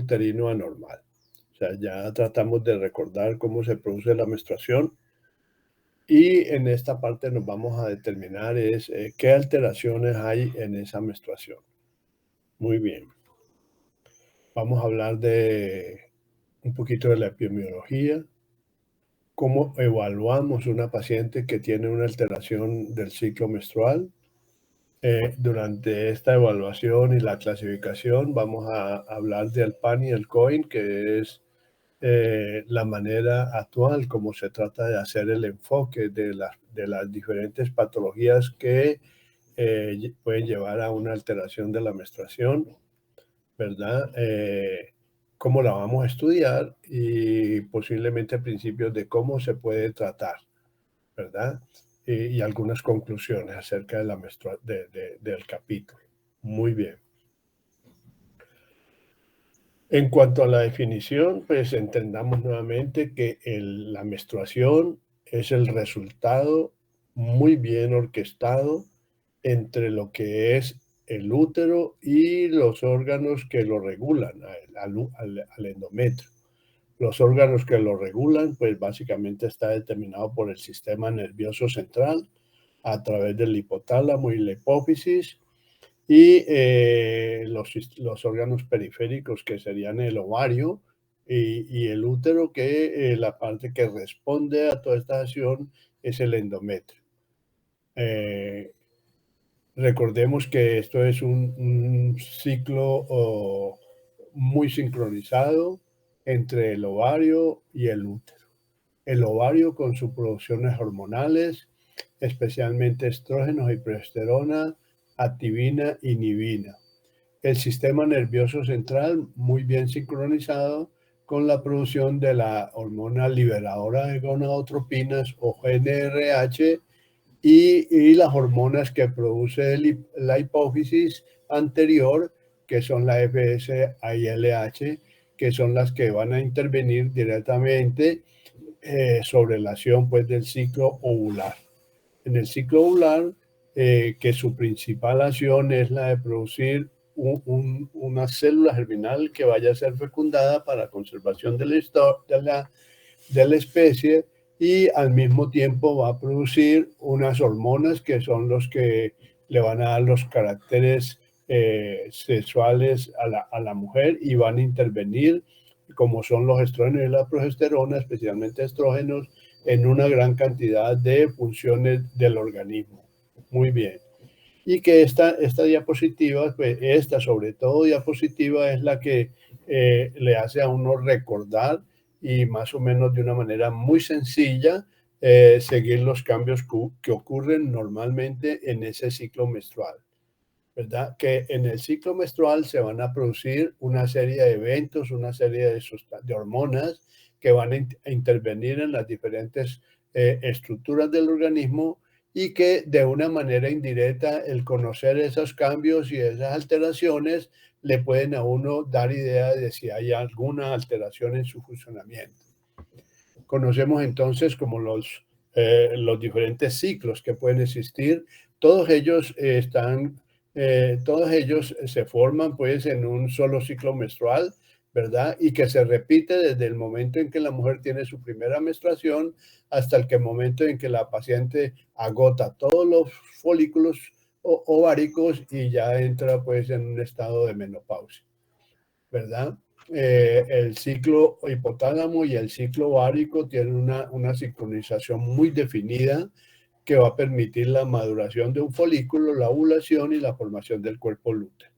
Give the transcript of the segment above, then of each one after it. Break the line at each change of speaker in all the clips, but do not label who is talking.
uterino anormal. O sea, ya tratamos de recordar cómo se produce la menstruación y en esta parte nos vamos a determinar qué alteraciones hay en esa menstruación. Muy bien. Vamos a hablar de un poquito de la epidemiología, cómo evaluamos una paciente que tiene una alteración del ciclo menstrual. Durante esta evaluación y la clasificación vamos a hablar del PAN y el COIN, que es la manera actual como se trata de hacer el enfoque de las diferentes patologías que pueden llevar a una alteración de la menstruación, ¿verdad? Cómo la vamos a estudiar y posiblemente principios de cómo se puede tratar, ¿verdad? Y algunas conclusiones acerca de del capítulo. Muy bien. En cuanto a la definición, pues entendamos nuevamente que la menstruación es el resultado muy bien orquestado entre lo que es el útero y los órganos que lo regulan, al endometrio. Los órganos que lo regulan, pues básicamente está determinado por el sistema nervioso central a través del hipotálamo y la hipófisis y los órganos periféricos que serían el ovario y el útero, que la parte que responde a toda esta acción es el endometrio. Recordemos que esto es un ciclo muy sincronizado entre el ovario y el útero. El ovario con sus producciones hormonales, especialmente estrógenos y progesterona, activina y inhibina. El sistema nervioso central muy bien sincronizado con la producción de la hormona liberadora de gonadotropinas o GnRH y las hormonas que produce la hipófisis anterior, que son la FSH, que son las que van a intervenir directamente sobre la acción pues, del ciclo ovular. En el ciclo ovular, que su principal acción es la de producir una célula germinal que vaya a ser fecundada para conservación de la especie, y al mismo tiempo va a producir unas hormonas que son los que le van a dar los caracteres sexuales a la mujer y van a intervenir, como son los estrógenos y la progesterona, especialmente estrógenos, en una gran cantidad de funciones del organismo. Muy bien. Y que esta diapositiva, pues esta sobre todo diapositiva, es la que le hace a uno recordar y más o menos de una manera muy sencilla seguir los cambios que ocurren normalmente en ese ciclo menstrual, ¿verdad? Que en el ciclo menstrual se van a producir una serie de eventos, una serie de hormonas que van a intervenir en las diferentes estructuras del organismo, y que de una manera indirecta el conocer esos cambios y esas alteraciones le pueden a uno dar idea de si hay alguna alteración en su funcionamiento. Conocemos entonces como los diferentes ciclos que pueden existir. Todos ellos todos ellos se forman pues en un solo ciclo menstrual, ¿verdad? Y que se repite desde el momento en que la mujer tiene su primera menstruación hasta el momento en que la paciente agota todos los folículos ováricos y ya entra pues en un estado de menopausia, ¿verdad? El ciclo hipotálamo y el ciclo ovárico tienen una sincronización muy definida que va a permitir la maduración de un folículo, la ovulación y la formación del cuerpo lúteo.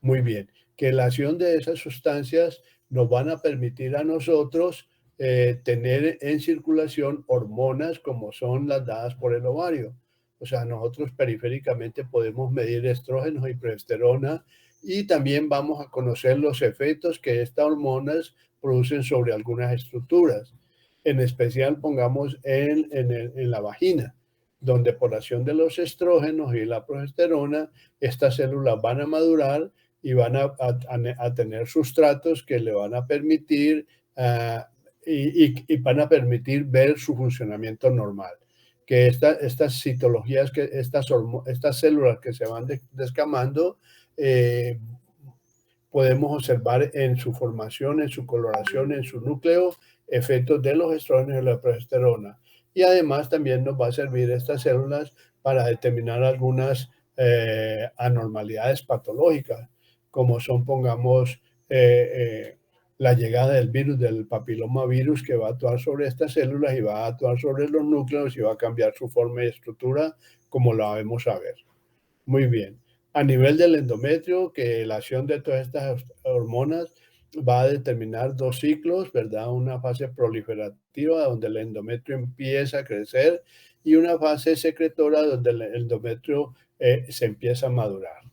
Muy bien, que la acción de esas sustancias nos van a permitir a nosotros tener en circulación hormonas como son las dadas por el ovario. O sea, nosotros periféricamente podemos medir estrógenos y progesterona, y también vamos a conocer los efectos que estas hormonas producen sobre algunas estructuras. En especial, pongamos en la vagina, donde por acción de los estrógenos y la progesterona, estas células van a madurar y van a tener sustratos que le van a permitir y van a permitir ver su funcionamiento normal. Que estas citologías, estas células que se van descamando, podemos observar en su formación, en su coloración, en su núcleo, efectos de los estrógenos y la progesterona. Y además también nos va a servir estas células para determinar algunas anormalidades patológicas, como son, pongamos, la llegada del virus, del papilomavirus, que va a actuar sobre estas células y va a actuar sobre los núcleos y va a cambiar su forma y estructura, como la vamos a ver. Muy bien. A nivel del endometrio, que la acción de todas estas hormonas va a determinar dos ciclos, ¿verdad? Una fase proliferativa, donde el endometrio empieza a crecer, y una fase secretora, donde el endometrio se empieza a madurar.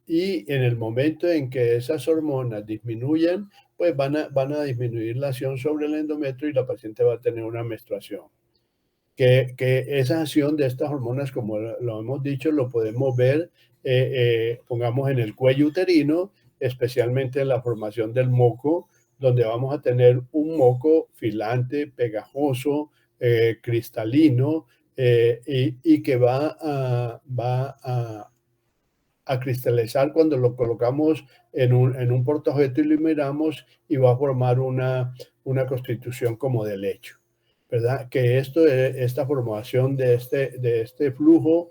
Y en el momento en que esas hormonas disminuyen, pues van a disminuir la acción sobre el endometrio y la paciente va a tener una menstruación. Que esa acción de estas hormonas, como lo hemos dicho, lo podemos ver, pongamos en el cuello uterino, especialmente en la formación del moco, donde vamos a tener un moco filante, pegajoso, cristalino, y que va a cristalizar cuando lo colocamos en un portaobjeto y lo miramos, y va a formar una constitución como de lecho, ¿verdad? Que esta formación de este flujo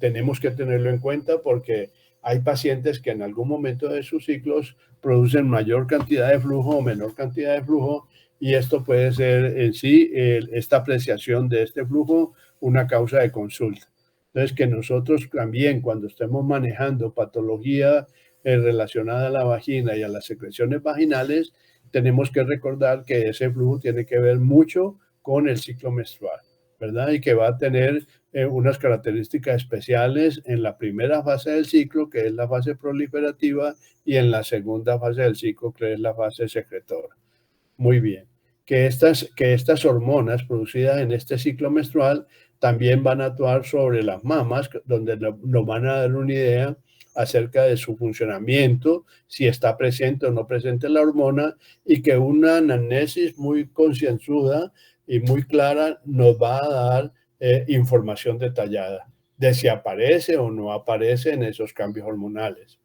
tenemos que tenerlo en cuenta, porque hay pacientes que en algún momento de sus ciclos producen mayor cantidad de flujo o menor cantidad de flujo, y esto puede ser en sí, esta apreciación de este flujo, una causa de consulta. Entonces, que nosotros también, cuando estemos manejando patología relacionada a la vagina y a las secreciones vaginales, tenemos que recordar que ese flujo tiene que ver mucho con el ciclo menstrual, ¿verdad? Y que va a tener unas características especiales en la primera fase del ciclo, que es la fase proliferativa, y en la segunda fase del ciclo, que es la fase secretora. Muy bien. Que estas hormonas producidas en este ciclo menstrual también van a actuar sobre las mamas, donde nos van a dar una idea acerca de su funcionamiento, si está presente o no presente la hormona, y que una anamnesis muy concienzuda y muy clara nos va a dar información detallada de si aparece o no aparece en esos cambios hormonales.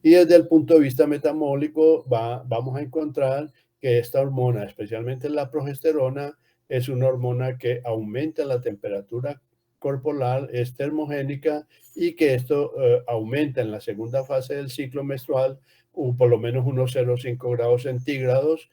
Y desde el punto de vista metabólico, vamos a encontrar que esta hormona, especialmente la progesterona, es una hormona que aumenta la temperatura corporal, es termogénica, y que esto aumenta en la segunda fase del ciclo menstrual, por lo menos unos 0,5 grados centígrados.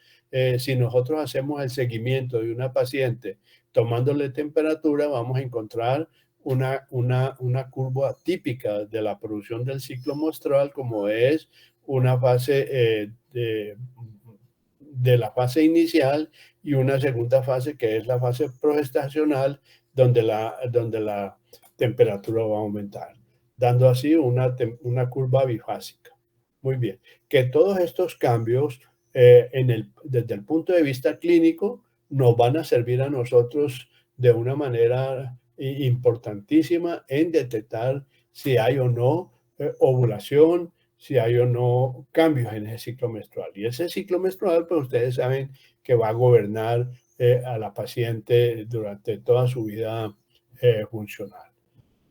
Si nosotros hacemos el seguimiento de una paciente tomándole temperatura, vamos a encontrar una curva típica de la producción del ciclo menstrual, como es una fase de la fase inicial, y una segunda fase que es la fase progestacional, donde la temperatura va a aumentar, dando así una curva bifásica. Muy bien. Que todos estos cambios desde el punto de vista clínico nos van a servir a nosotros de una manera importantísima en detectar si hay o no ovulación, si hay o no cambios en ese ciclo menstrual. Y ese ciclo menstrual, pues ustedes saben que va a gobernar a la paciente durante toda su vida funcional.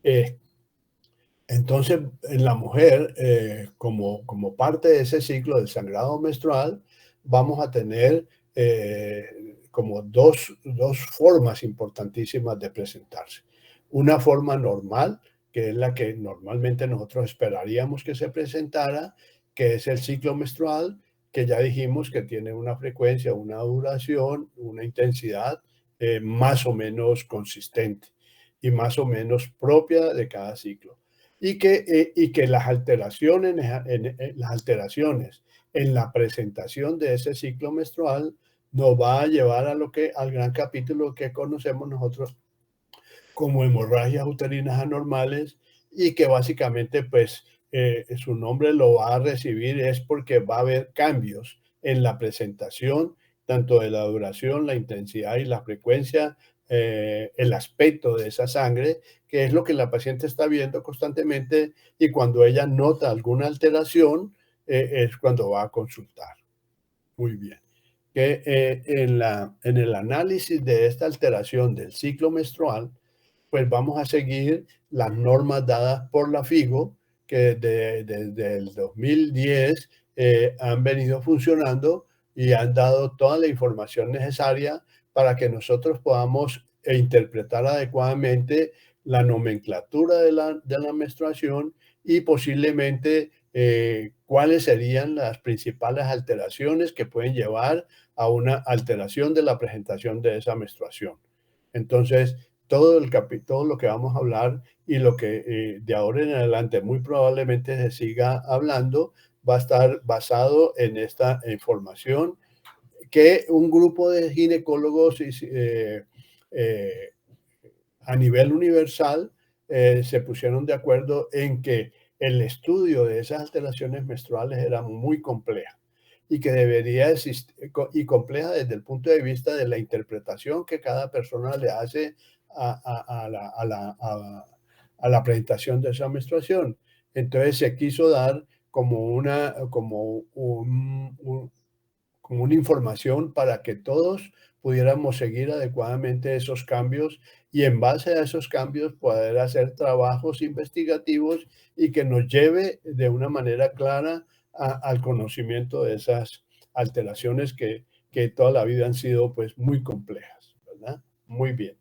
Eh, entonces, en la mujer, como parte de ese ciclo del sangrado menstrual, vamos a tener como dos formas importantísimas de presentarse. Una forma normal, que es la que normalmente nosotros esperaríamos que se presentara, que es el ciclo menstrual, que ya dijimos que tiene una frecuencia, una duración, una intensidad más o menos consistente y más o menos propia de cada ciclo. Y que las alteraciones en la presentación de ese ciclo menstrual nos va a llevar al gran capítulo que conocemos nosotros como hemorragias uterinas anormales, y que básicamente, pues, su nombre lo va a recibir es porque va a haber cambios en la presentación, tanto de la duración, la intensidad y la frecuencia, el aspecto de esa sangre, que es lo que la paciente está viendo constantemente, y cuando ella nota alguna alteración, es cuando va a consultar. Muy bien. Que en el análisis de esta alteración del ciclo menstrual, pues vamos a seguir las normas dadas por la FIGO, que desde el 2010 han venido funcionando y han dado toda la información necesaria para que nosotros podamos interpretar adecuadamente la nomenclatura de la menstruación y posiblemente cuáles serían las principales alteraciones que pueden llevar a una alteración de la presentación de esa menstruación. Entonces, todo lo que vamos a hablar y lo que de ahora en adelante muy probablemente se siga hablando va a estar basado en esta información que un grupo de ginecólogos eh, a nivel universal se pusieron de acuerdo en que el estudio de esas alteraciones menstruales era muy compleja y que debería existir, y compleja desde el punto de vista de la interpretación que cada persona le hace a la presentación de esa menstruación. Entonces se quiso dar como como una información para que todos pudiéramos seguir adecuadamente esos cambios y en base a esos cambios poder hacer trabajos investigativos y que nos lleve de una manera clara al conocimiento de esas alteraciones que toda la vida han sido pues muy complejas, ¿verdad? Muy bien.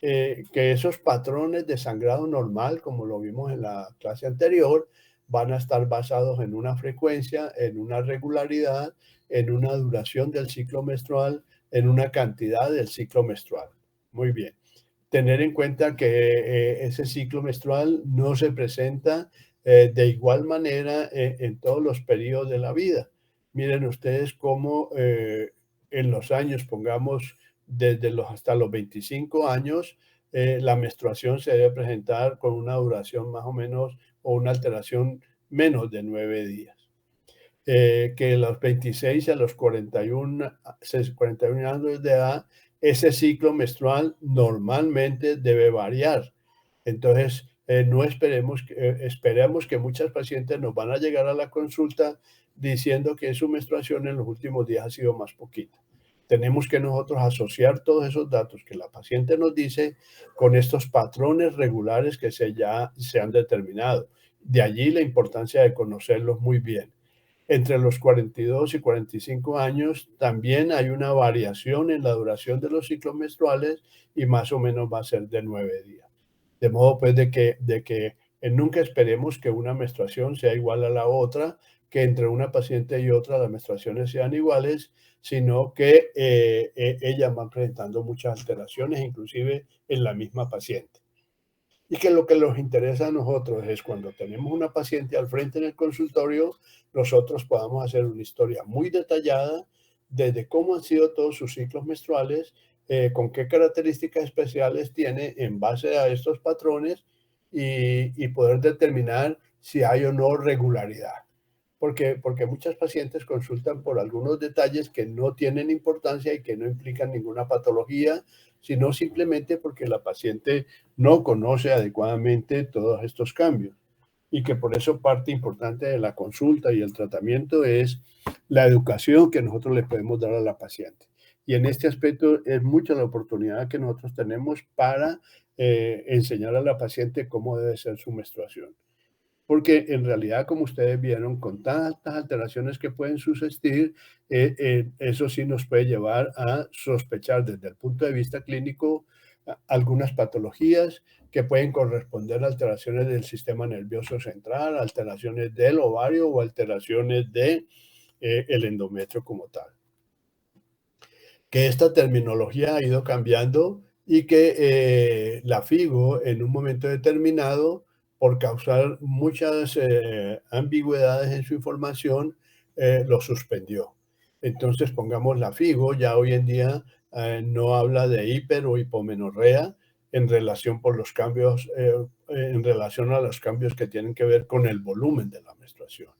Que esos patrones de sangrado normal, como lo vimos en la clase anterior, van a estar basados en una frecuencia, en una regularidad, en una duración del ciclo menstrual, en una cantidad del ciclo menstrual. Muy bien. Tener en cuenta que ese ciclo menstrual no se presenta de igual manera en todos los periodos de la vida. Miren ustedes cómo en los años, pongamos desde los hasta los 25 años, la menstruación se debe presentar con una duración más o menos o una alteración menos de 9 días. Que a los 26 a los 41 años de edad, ese ciclo menstrual normalmente debe variar. Entonces, no esperemos, esperemos que muchas pacientes nos van a llegar a la consulta diciendo que su menstruación en los últimos días ha sido más poquita. Tenemos que nosotros asociar todos esos datos que la paciente nos dice con estos patrones regulares que ya se han determinado. De allí la importancia de conocerlos muy bien. Entre los 42 y 45 años también hay una variación en la duración de los ciclos menstruales y más o menos va a ser de 9 días. De modo pues de que nunca esperemos que una menstruación sea igual a la otra, que entre una paciente y otra las menstruaciones sean iguales, sino que ellas van presentando muchas alteraciones, inclusive en la misma paciente. Y que lo que nos interesa a nosotros es cuando tenemos una paciente al frente en el consultorio, nosotros podamos hacer una historia muy detallada desde cómo han sido todos sus ciclos menstruales, con qué características especiales tiene en base a estos patrones y poder determinar si hay o no regularidad. Porque muchas pacientes consultan por algunos detalles que no tienen importancia y que no implican ninguna patología, sino simplemente porque la paciente no conoce adecuadamente todos estos cambios. Y que por eso parte importante de la consulta y el tratamiento es la educación que nosotros le podemos dar a la paciente. Y en este aspecto es mucha la oportunidad que nosotros tenemos para enseñar a la paciente cómo debe ser su menstruación. Porque en realidad, como ustedes vieron, con tantas alteraciones que pueden suceder, eso sí nos puede llevar a sospechar desde el punto de vista clínico algunas patologías que pueden corresponder a alteraciones del sistema nervioso central, alteraciones del ovario o alteraciones de, el endometrio como tal. Que esta terminología ha ido cambiando y que la FIGO en un momento determinado, por causar muchas ambigüedades en su información, lo suspendió. Entonces, pongamos la FIGO, ya hoy en día no habla de hiper o hipomenorrea en relación por los cambios, en relación a los cambios que tienen que ver con el volumen de la menstruación.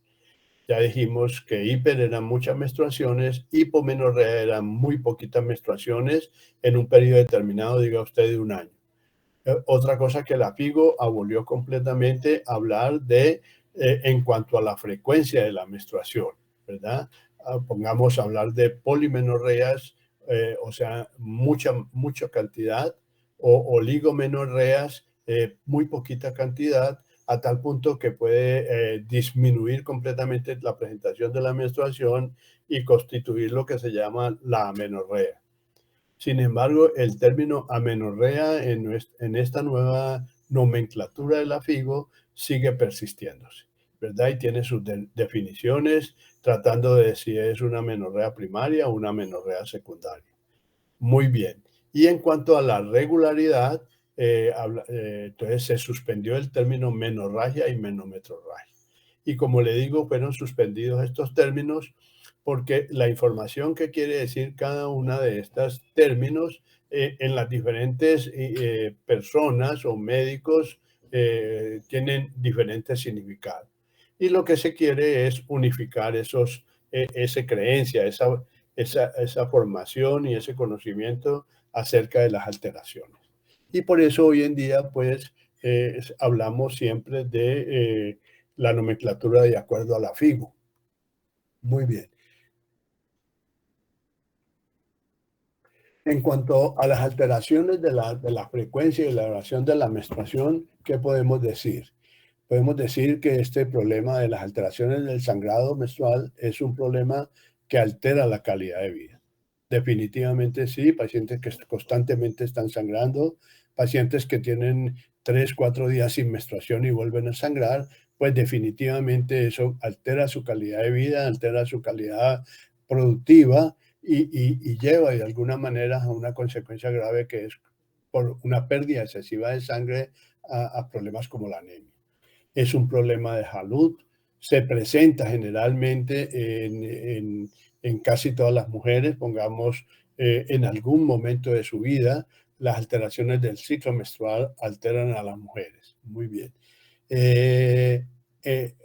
Ya dijimos que hiper eran muchas menstruaciones, hipomenorrea eran muy poquitas menstruaciones en un periodo determinado, diga usted, de un año. Otra cosa que la FIGO abolió completamente, hablar de, en cuanto a la frecuencia de la menstruación, ¿verdad? Pongamos a hablar de polimenorreas, o sea, mucha cantidad, o oligomenorreas, muy poquita cantidad, a tal punto que puede disminuir completamente la presentación de la menstruación y constituir lo que se llama la amenorrea. Sin embargo, el término amenorrea en esta nueva nomenclatura de la FIGO sigue persistiéndose, ¿verdad? Y tiene sus definiciones tratando de si es una amenorrea primaria o una amenorrea secundaria. Muy bien. Y en cuanto a la regularidad, entonces se suspendió el término menorragia y menometrorragia. Y como le digo, fueron suspendidos estos términos porque la información que quiere decir cada una de estos términos en las diferentes personas o médicos tienen diferentes significados. Y lo que se quiere es unificar esa creencia, esa formación y ese conocimiento acerca de las alteraciones. Y por eso hoy en día, pues, hablamos siempre de la nomenclatura de acuerdo a la FIGO. Muy bien. En cuanto a las alteraciones de la frecuencia y la duración de la menstruación, ¿qué podemos decir? Podemos decir que este problema de las alteraciones del sangrado menstrual es un problema que altera la calidad de vida. Definitivamente sí, pacientes que constantemente están sangrando, pacientes que tienen 3, 4 días sin menstruación y vuelven a sangrar, pues definitivamente eso altera su calidad de vida, altera su calidad productiva y lleva de alguna manera a una consecuencia grave que es por una pérdida excesiva de sangre a problemas como la anemia. Es un problema de salud, se presenta generalmente en casi todas las mujeres, pongamos, en algún momento de su vida, las alteraciones del ciclo menstrual alteran a las mujeres. Muy bien.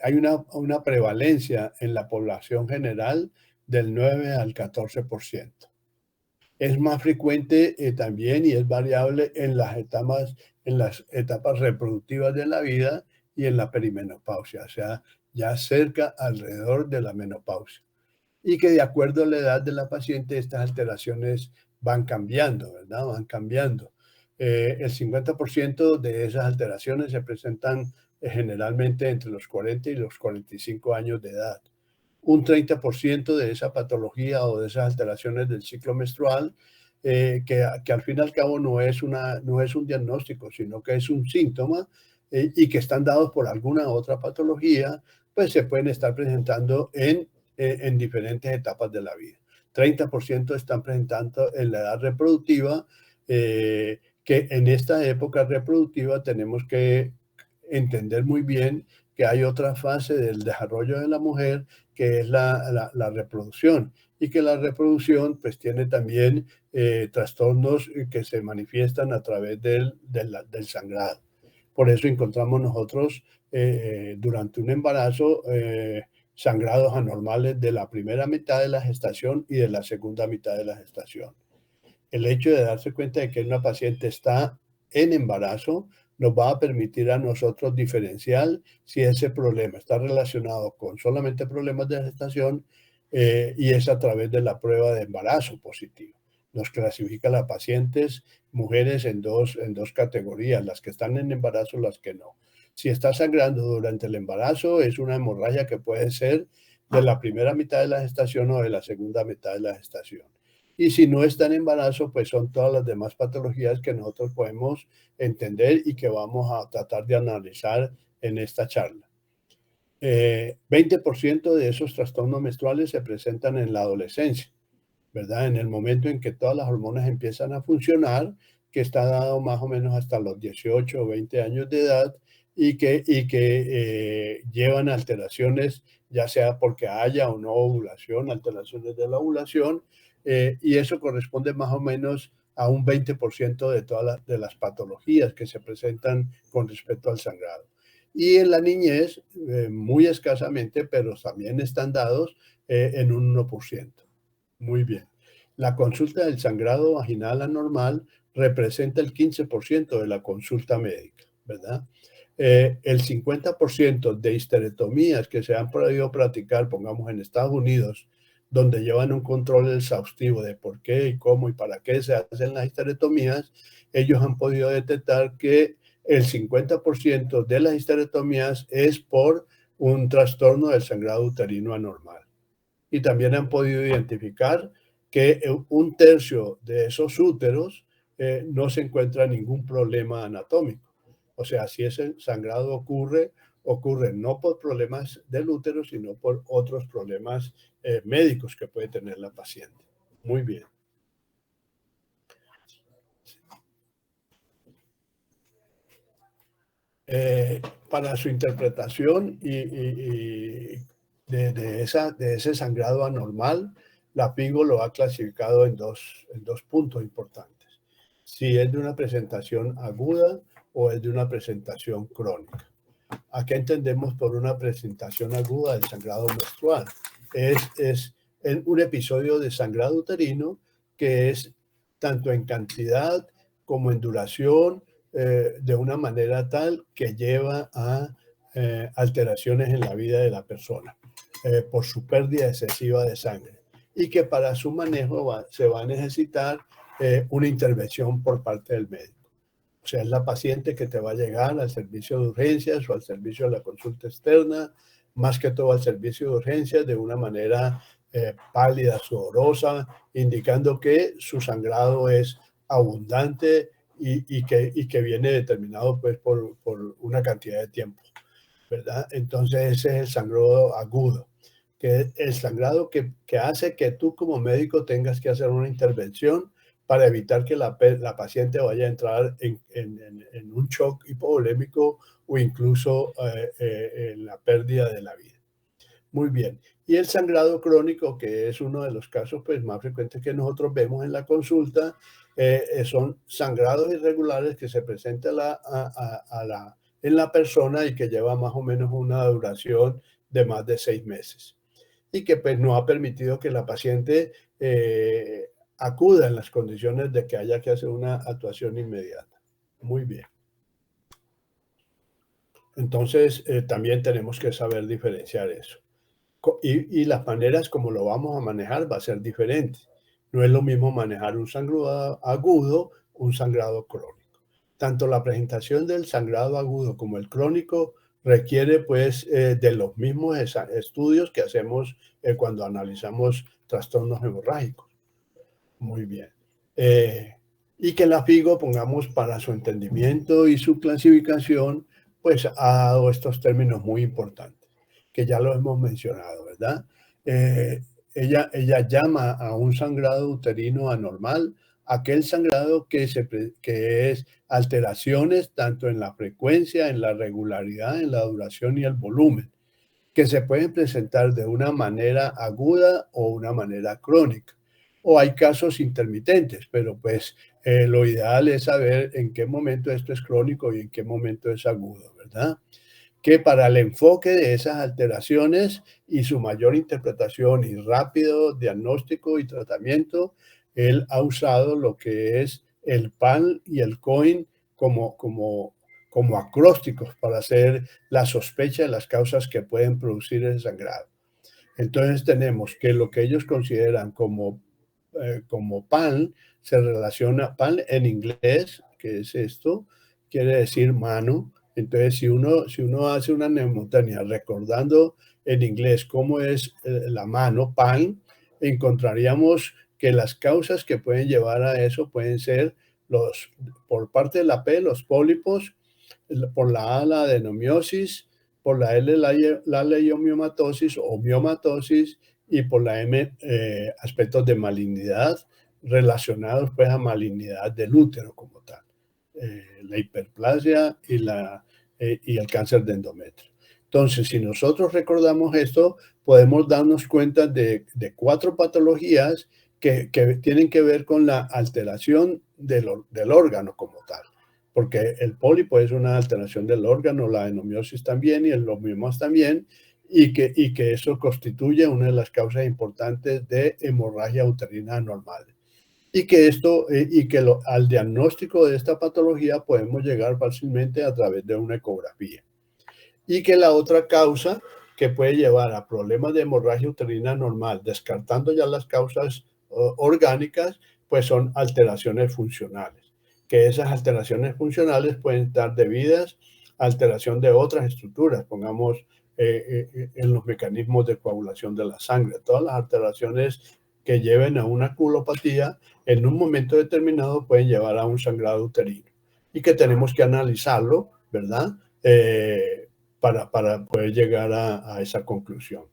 Hay una prevalencia en la población general del 9 al 14%. Es más frecuente también y es variable en las etapas reproductivas de la vida y en la perimenopausia, o sea, ya cerca alrededor de la menopausia. Y que de acuerdo a la edad de la paciente, estas alteraciones van cambiando, ¿verdad? Van cambiando. El 50% de esas alteraciones se presentan generalmente entre los 40 y los 45 años de edad. Un 30% de esa patología o de esas alteraciones del ciclo menstrual, que al fin y al cabo no es un diagnóstico, sino que es un síntoma y que están dados por alguna otra patología, pues se pueden estar presentando en diferentes etapas de la vida. 30% están presentando en la edad reproductiva, que en esta época reproductiva tenemos que entender muy bien que hay otra fase del desarrollo de la mujer que es la reproducción y que la reproducción pues tiene también trastornos que se manifiestan a través del sangrado. Por eso encontramos nosotros durante un embarazo sangrados anormales de la primera mitad de la gestación y de la segunda mitad de la gestación. El hecho de darse cuenta de que una paciente está en embarazo nos va a permitir a nosotros diferenciar si ese problema está relacionado con solamente problemas de gestación y es a través de la prueba de embarazo positivo. Nos clasifica a las pacientes, mujeres, en dos categorías, las que están en embarazo y las que no. Si está sangrando durante el embarazo, es una hemorragia que puede ser de la primera mitad de la gestación o de la segunda mitad de la gestación. Y si no está en embarazo, pues son todas las demás patologías que nosotros podemos entender y que vamos a tratar de analizar en esta charla. 20% de esos trastornos menstruales se presentan en la adolescencia, ¿verdad? En el momento en que todas las hormonas empiezan a funcionar, que está dado más o menos hasta los 18 o 20 años de edad y que llevan alteraciones, ya sea porque haya o no ovulación, alteraciones de la ovulación, y eso corresponde más o menos a un 20% de todas las patologías que se presentan con respecto al sangrado. Y en la niñez, muy escasamente, pero también están dados en un 1%. Muy bien. La consulta del sangrado vaginal anormal representa el 15% de la consulta médica, ¿verdad? El 50% de histerectomías que se han podido practicar, pongamos en Estados Unidos, donde llevan un control exhaustivo de por qué y cómo y para qué se hacen las histerectomías, ellos han podido detectar que el 50% de las histerectomías es por un trastorno del sangrado uterino anormal. Y también han podido identificar que un tercio de esos úteros no se encuentra ningún problema anatómico. O sea, si ese sangrado ocurre no por problemas del útero, sino por otros problemas médicos que puede tener la paciente. Muy bien. Para su interpretación de ese sangrado anormal, la PIGO lo ha clasificado en dos puntos importantes. Si es de una presentación aguda o es de una presentación crónica. ¿A qué entendemos por una presentación aguda del sangrado menstrual? Es un episodio de sangrado uterino que es tanto en cantidad como en duración, de una manera tal que lleva a alteraciones en la vida de la persona por su pérdida excesiva de sangre, y que para su manejo se va a necesitar una intervención por parte del médico. O sea, es la paciente que te va a llegar al servicio de urgencias o al servicio de la consulta externa, más que todo al servicio de urgencias, de una manera pálida, sudorosa, indicando que su sangrado es abundante y que viene determinado pues, por una cantidad de tiempo, ¿verdad? Entonces ese es el sangrado agudo, que es el sangrado que hace que tú como médico tengas que hacer una intervención para evitar que la paciente vaya a entrar en un shock hipovolémico o incluso en la pérdida de la vida. Muy bien. Y el sangrado crónico, que es uno de los casos pues, más frecuentes que nosotros vemos en la consulta, son sangrados irregulares que se presentan en la persona y que lleva más o menos una duración de más de 6 meses. Y que pues, no ha permitido que la paciente acuda en las condiciones de que haya que hacer una actuación inmediata. Muy bien. Entonces, también tenemos que saber diferenciar eso. Y las maneras como lo vamos a manejar va a ser diferente. No es lo mismo manejar un sangrado agudo, un sangrado crónico. Tanto la presentación del sangrado agudo como el crónico requiere pues de los mismos estudios que hacemos cuando analizamos trastornos hemorrágicos. Muy bien. Y que la FIGO, pongamos para su entendimiento y su clasificación, pues ha dado estos términos muy importantes, que ya lo hemos mencionado, ¿verdad? Ella llama a un sangrado uterino anormal aquel sangrado que es alteraciones tanto en la frecuencia, en la regularidad, en la duración y el volumen, que se pueden presentar de una manera aguda o una manera crónica. O hay casos intermitentes, pero pues lo ideal es saber en qué momento esto es crónico y en qué momento es agudo, ¿verdad? Que para el enfoque de esas alteraciones y su mayor interpretación y rápido diagnóstico y tratamiento, él ha usado lo que es el PAN y el COIN como acrósticos para hacer la sospecha de las causas que pueden producir ese sangrado. Entonces tenemos que lo que ellos consideran como PAN se relaciona, PAN en inglés, que es esto, quiere decir mano. Entonces, si uno hace una mnemotecnia recordando en inglés cómo es la mano, PAN, encontraríamos que las causas que pueden llevar a eso pueden ser por parte de la P, los pólipos, por la A, la adenomiosis, por la L, la leiomiomatosis o miomatosis, y por la M, aspectos de malignidad relacionados pues a malignidad del útero como tal, la hiperplasia y el cáncer de endometrio. Entonces, si nosotros recordamos esto, podemos darnos cuenta de 4 patologías que tienen que ver con la alteración del órgano como tal, porque el pólipo es una alteración del órgano, la adenomiosis también y los miomas también, y que eso constituye una de las causas importantes de hemorragia uterina anormal. Y que al diagnóstico de esta patología podemos llegar fácilmente a través de una ecografía. Y que la otra causa que puede llevar a problemas de hemorragia uterina anormal, descartando ya las causas orgánicas, pues son alteraciones funcionales, que esas alteraciones funcionales pueden estar debidas a alteración de otras estructuras, pongamos en los mecanismos de coagulación de la sangre, todas las alteraciones que lleven a una culopatía en un momento determinado pueden llevar a un sangrado uterino y que tenemos que analizarlo, ¿verdad? Para poder llegar a esa conclusión.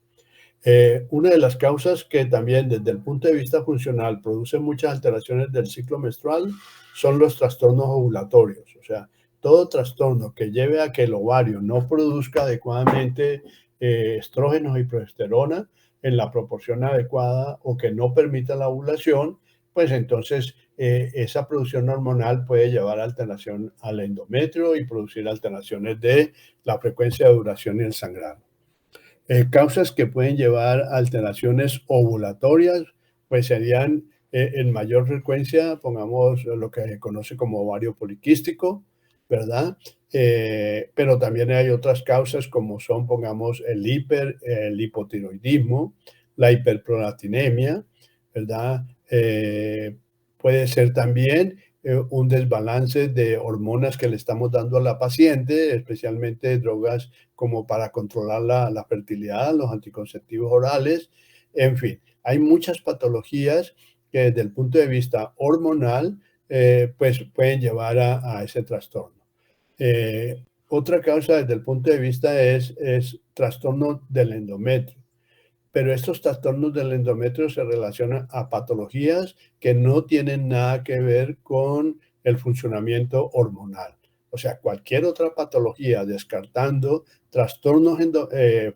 Una de las causas que también desde el punto de vista funcional produce muchas alteraciones del ciclo menstrual son los trastornos ovulatorios. O sea, todo trastorno que lleve a que el ovario no produzca adecuadamente estrógenos y progesterona en la proporción adecuada o que no permita la ovulación, pues entonces esa producción hormonal puede llevar a alteración al endometrio y producir alteraciones de la frecuencia de duración y el sangrado. Causas que pueden llevar a alteraciones ovulatorias, pues serían en mayor frecuencia, pongamos lo que se conoce como ovario poliquístico, ¿verdad? Pero también hay otras causas como son, pongamos, el hipotiroidismo, la hiperprolactinemia, ¿verdad? Puede ser también un desbalance de hormonas que le estamos dando a la paciente, especialmente drogas como para controlar la fertilidad, los anticonceptivos orales, en fin, hay muchas patologías que desde el punto de vista hormonal, pues pueden llevar a ese trastorno. Otra causa desde el punto de vista es trastorno del endometrio, pero estos trastornos del endometrio se relacionan a patologías que no tienen nada que ver con el funcionamiento hormonal. O sea, cualquier otra patología, descartando trastornos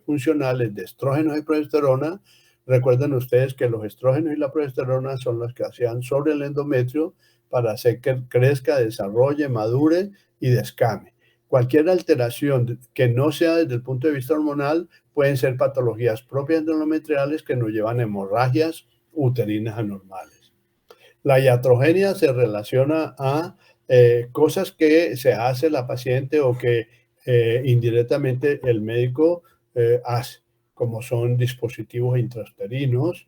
funcionales de estrógenos y progesterona, recuerden ustedes que los estrógenos y la progesterona son los que hacían sobre el endometrio para hacer que crezca, desarrolle, madure y descame. Cualquier alteración que no sea desde el punto de vista hormonal pueden ser patologías propias endometriales que nos llevan a hemorragias uterinas anormales. La iatrogenia se relaciona a cosas que se hace la paciente o que indirectamente el médico hace, como son dispositivos intrauterinos,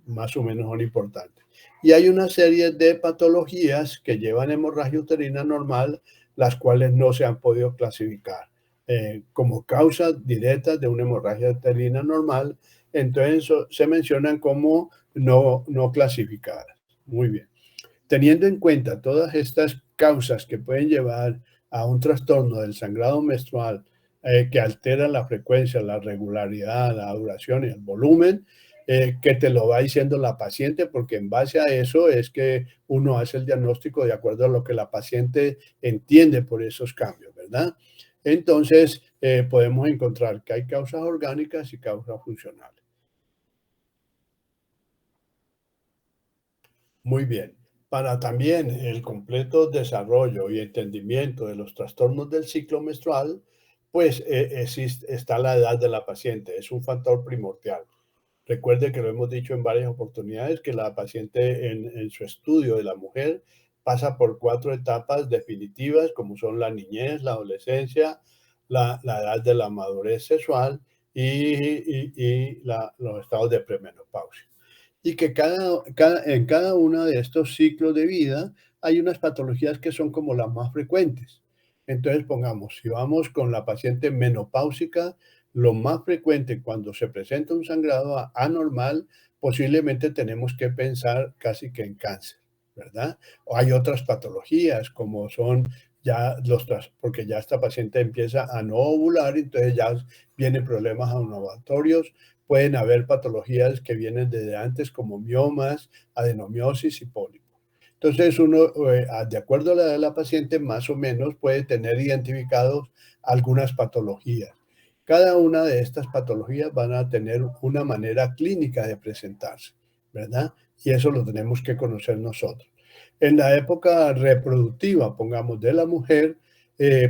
más o menos son importantes. Y hay una serie de patologías que llevan hemorragia uterina normal, las cuales no se han podido clasificar como causa directa de una hemorragia uterina normal, entonces se mencionan como no clasificadas. Muy bien. Teniendo en cuenta todas estas causas que pueden llevar a un trastorno del sangrado menstrual que altera la frecuencia, la regularidad, la duración y el volumen, que te lo va diciendo la paciente, porque en base a eso es que uno hace el diagnóstico de acuerdo a lo que la paciente entiende por esos cambios, ¿verdad? Entonces, podemos encontrar que hay causas orgánicas y causas funcionales. Muy bien. Para también el completo desarrollo y entendimiento de los trastornos del ciclo menstrual, pues está la edad de la paciente, es un factor primordial. Recuerde que lo hemos dicho en varias oportunidades, que la paciente en su estudio de la mujer pasa por 4 etapas definitivas, como son la niñez, la adolescencia, la edad de la madurez sexual y los estados de premenopausia y que en cada uno de estos ciclos de vida hay unas patologías que son como las más frecuentes. Entonces, pongamos, si vamos con la paciente menopáusica, lo más frecuente cuando se presenta un sangrado anormal, posiblemente tenemos que pensar casi que en cáncer, ¿verdad? O hay otras patologías como son ya porque ya esta paciente empieza a no ovular, entonces ya vienen problemas ovulatorios. Pueden haber patologías que vienen desde antes como miomas, adenomiosis y pólipos. Entonces uno, de acuerdo a la edad de la paciente, más o menos puede tener identificados algunas patologías. Cada una de estas patologías van a tener una manera clínica de presentarse, ¿verdad? Y eso lo tenemos que conocer nosotros. En la época reproductiva, pongamos, de la mujer,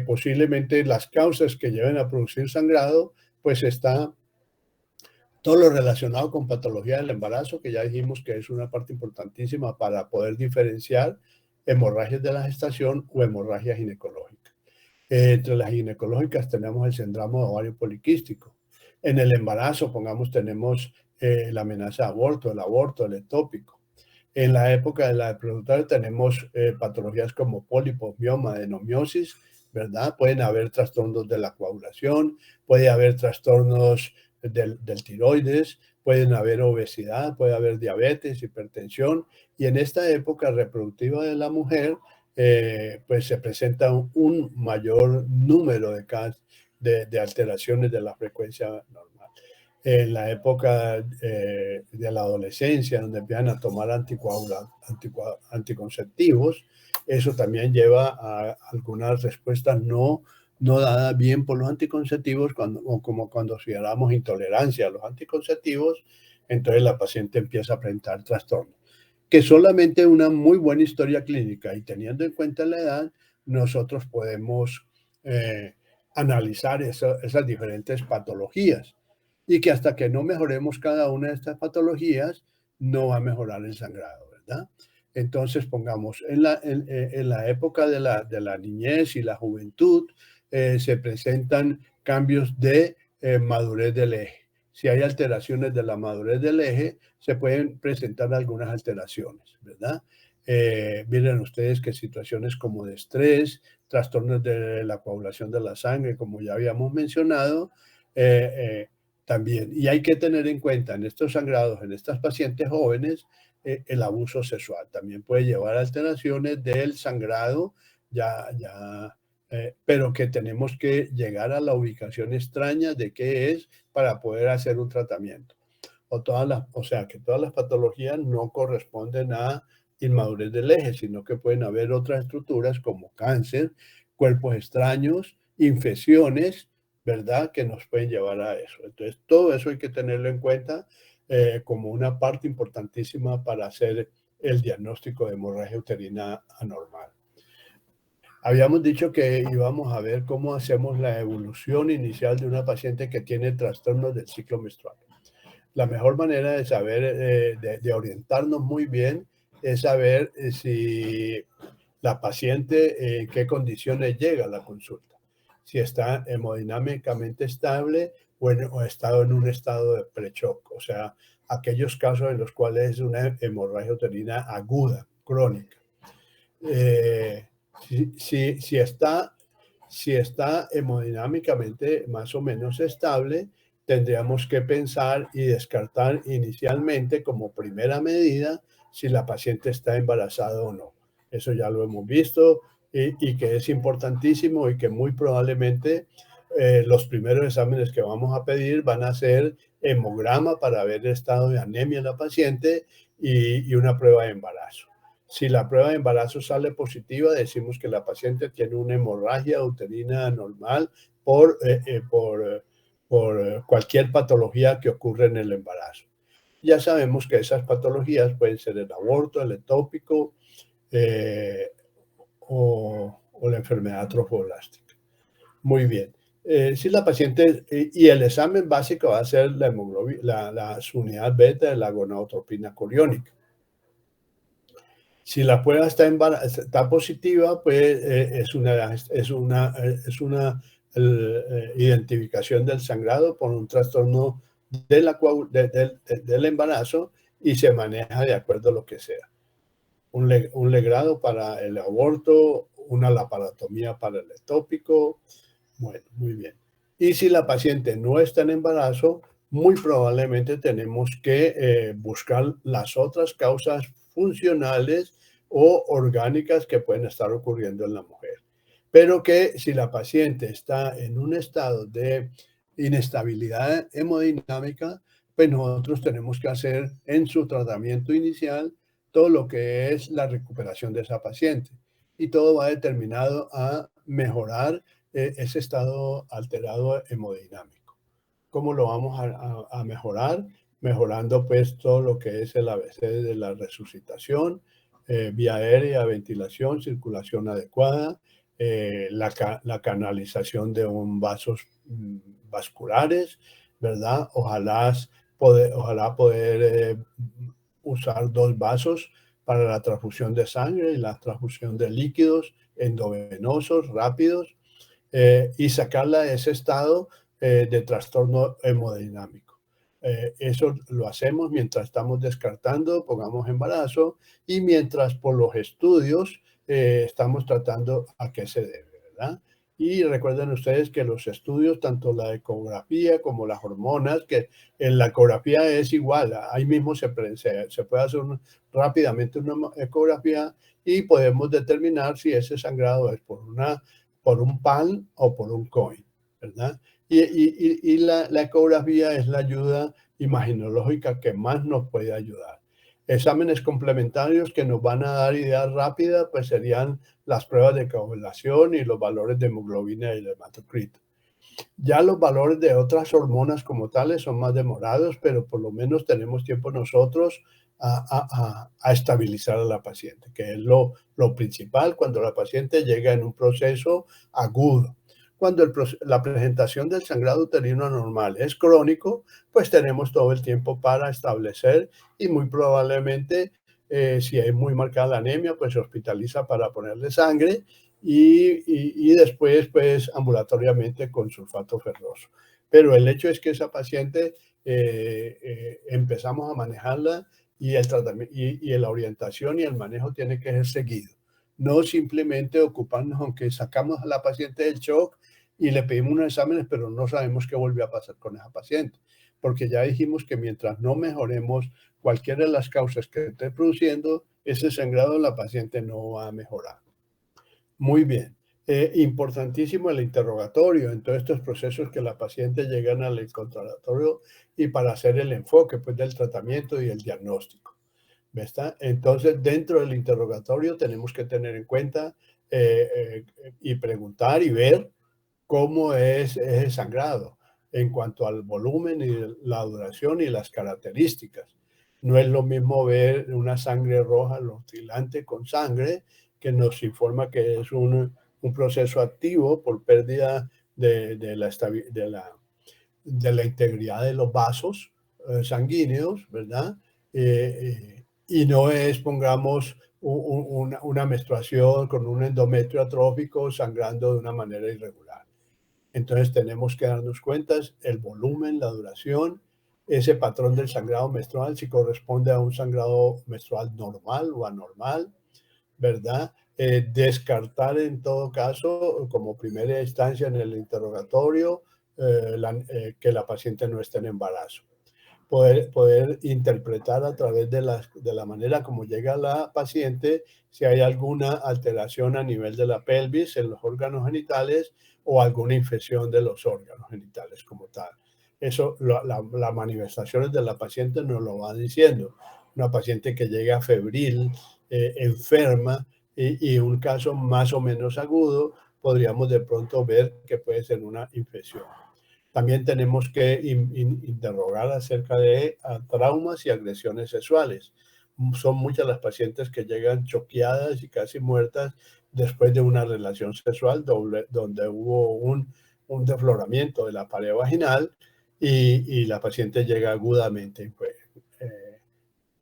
posiblemente las causas que lleven a producir sangrado, pues está todo lo relacionado con patología del embarazo, que ya dijimos que es una parte importantísima para poder diferenciar hemorragias de la gestación o hemorragias ginecológicas. Entre las ginecológicas tenemos el síndrome de ovario poliquístico. En el embarazo, pongamos, tenemos la amenaza de aborto, el ectópico. En la época de la reproductora tenemos patologías como pólipos, mioma, adenomiosis, ¿verdad? Pueden haber trastornos de la coagulación, puede haber trastornos del tiroides, pueden haber obesidad, puede haber diabetes, hipertensión, y en esta época reproductiva de la mujer, pues se presenta un mayor número de alteraciones de la frecuencia normal. En la época de la adolescencia, donde empiezan a tomar anticonceptivos, eso también lleva a algunas respuestas no dadas bien por los anticonceptivos, o como cuando consideramos intolerancia a los anticonceptivos, entonces la paciente empieza a presentar trastornos. Que solamente una muy buena historia clínica y teniendo en cuenta la edad, nosotros podemos eh, analizar esas diferentes patologías y que hasta que no mejoremos cada una de estas patologías, no va a mejorar el sangrado, ¿verdad? Entonces, pongamos, en la época de la niñez y la juventud, se presentan cambios de madurez del eje. Si hay alteraciones de la madurez del eje, se pueden presentar algunas alteraciones, ¿verdad? Miren ustedes que situaciones como de estrés, trastornos de la coagulación de la sangre, como ya habíamos mencionado, eh, eh, también. Y hay que tener en cuenta en estos sangrados, en estas pacientes jóvenes, el abuso sexual. También puede llevar a alteraciones del sangrado, pero que tenemos que llegar a la ubicación extraña de qué es para poder hacer un tratamiento. O sea, que todas las patologías no corresponden a inmadurez del eje, sino que pueden haber otras estructuras como cáncer, cuerpos extraños, infecciones, ¿verdad? Que nos pueden llevar a eso. Entonces, todo eso hay que tenerlo en cuenta como una parte importantísima para hacer el diagnóstico de hemorragia uterina anormal. Habíamos dicho que íbamos a ver cómo hacemos la evolución inicial de una paciente que tiene trastornos del ciclo menstrual. La mejor manera de saber, de orientarnos muy bien, es saber si la paciente en qué condiciones llega a la consulta. Si está hemodinámicamente estable o está en un estado de pre-shock, o sea, aquellos casos en los cuales es una hemorragia uterina aguda, crónica. Eh, si está hemodinámicamente más o menos estable, tendríamos que pensar y descartar inicialmente como primera medida si la paciente está embarazada o no. Eso ya lo hemos visto y que es importantísimo y que muy probablemente los primeros exámenes que vamos a pedir van a ser hemograma para ver el estado de anemia en la paciente y una prueba de embarazo. Si la prueba de embarazo sale positiva, decimos que la paciente tiene una hemorragia uterina normal por cualquier patología que ocurre en el embarazo. Ya sabemos que esas patologías pueden ser el aborto, el ectópico eh, o la enfermedad trofoblástica. Muy bien. Si la paciente, y el examen básico va a ser la hemoglobina, la unidad beta de la gonadotropina coriónica. Si la prueba está positiva, pues es una identificación del sangrado por un trastorno del embarazo y se maneja de acuerdo a lo que sea. Un legrado para el aborto, una laparotomía para el ectópico. Bueno, muy bien. Y si la paciente no está en embarazo, muy probablemente tenemos que buscar las otras causas funcionales o orgánicas que pueden estar ocurriendo en la mujer. Pero que si la paciente está en un estado de inestabilidad hemodinámica, pues nosotros tenemos que hacer en su tratamiento inicial todo lo que es la recuperación de esa paciente. Y todo va determinado a mejorar ese estado alterado hemodinámico. ¿Cómo lo vamos a mejorar? Mejorando pues todo lo que es el ABC de la resucitación, vía aérea, ventilación, circulación adecuada, la canalización de un vasos vasculares, ¿verdad? Ojalá poder usar 2 vasos para la transfusión de sangre y la transfusión de líquidos endovenosos rápidos y sacarla de ese estado de trastorno hemodinámico. Eso lo hacemos mientras estamos descartando, pongamos embarazo, y mientras por los estudios estamos tratando a qué se debe, ¿verdad? Y recuerden ustedes que los estudios, tanto la ecografía como las hormonas, que en la ecografía es igual, ahí mismo se puede hacer rápidamente una ecografía y podemos determinar si ese sangrado es por un PAN o por un COIN, ¿verdad? Y la ecografía es la ayuda imaginológica que más nos puede ayudar. Exámenes complementarios que nos van a dar ideas rápidas, pues serían las pruebas de coagulación y los valores de hemoglobina y de hematocrito. Ya los valores de otras hormonas como tales son más demorados, pero por lo menos tenemos tiempo nosotros a estabilizar a la paciente, que es lo principal cuando la paciente llega en un proceso agudo. Cuando la presentación del sangrado uterino anormal es crónico, pues tenemos todo el tiempo para establecer y muy probablemente, si es muy marcada la anemia, pues se hospitaliza para ponerle sangre y después, pues, ambulatoriamente con sulfato ferroso. Pero el hecho es que esa paciente empezamos a manejarla y el tratamiento y la orientación y el manejo tiene que ser seguido. No simplemente ocuparnos, aunque sacamos a la paciente del shock y le pedimos unos exámenes, pero no sabemos qué volvió a pasar con esa paciente. Porque ya dijimos que mientras no mejoremos cualquiera de las causas que esté produciendo, ese sangrado en la paciente no va a mejorar. Muy bien. Importantísimo el interrogatorio en todos estos procesos que la paciente llegan al interrogatorio y para hacer el enfoque pues, del tratamiento y el diagnóstico. ¿Está? Entonces, dentro del interrogatorio tenemos que tener en cuenta y preguntar y ver cómo es el sangrado en cuanto al volumen y la duración y las características. No es lo mismo ver una sangre roja rutilante con sangre que nos informa que es un proceso activo por pérdida de la integridad de los vasos sanguíneos, ¿verdad? Y no es, pongamos, una menstruación con un endometrio atrófico sangrando de una manera irregular. Entonces tenemos que darnos cuenta el volumen, la duración, ese patrón del sangrado menstrual, si corresponde a un sangrado menstrual normal o anormal, ¿verdad? Descartar en todo caso, como primera instancia en el interrogatorio, que la paciente no esté en embarazo. Poder interpretar a través de la manera como llega la paciente si hay alguna alteración a nivel de la pelvis, en los órganos genitales o alguna infección de los órganos genitales como tal. Eso, las manifestaciones de la paciente nos lo van diciendo. Una paciente que llega febril, enferma y un caso más o menos agudo, podríamos de pronto ver que puede ser una infección. También tenemos que interrogar acerca de traumas y agresiones sexuales. Son muchas las pacientes que llegan choqueadas y casi muertas después de una relación sexual donde hubo un defloramiento de la pared vaginal y la paciente llega agudamente pues,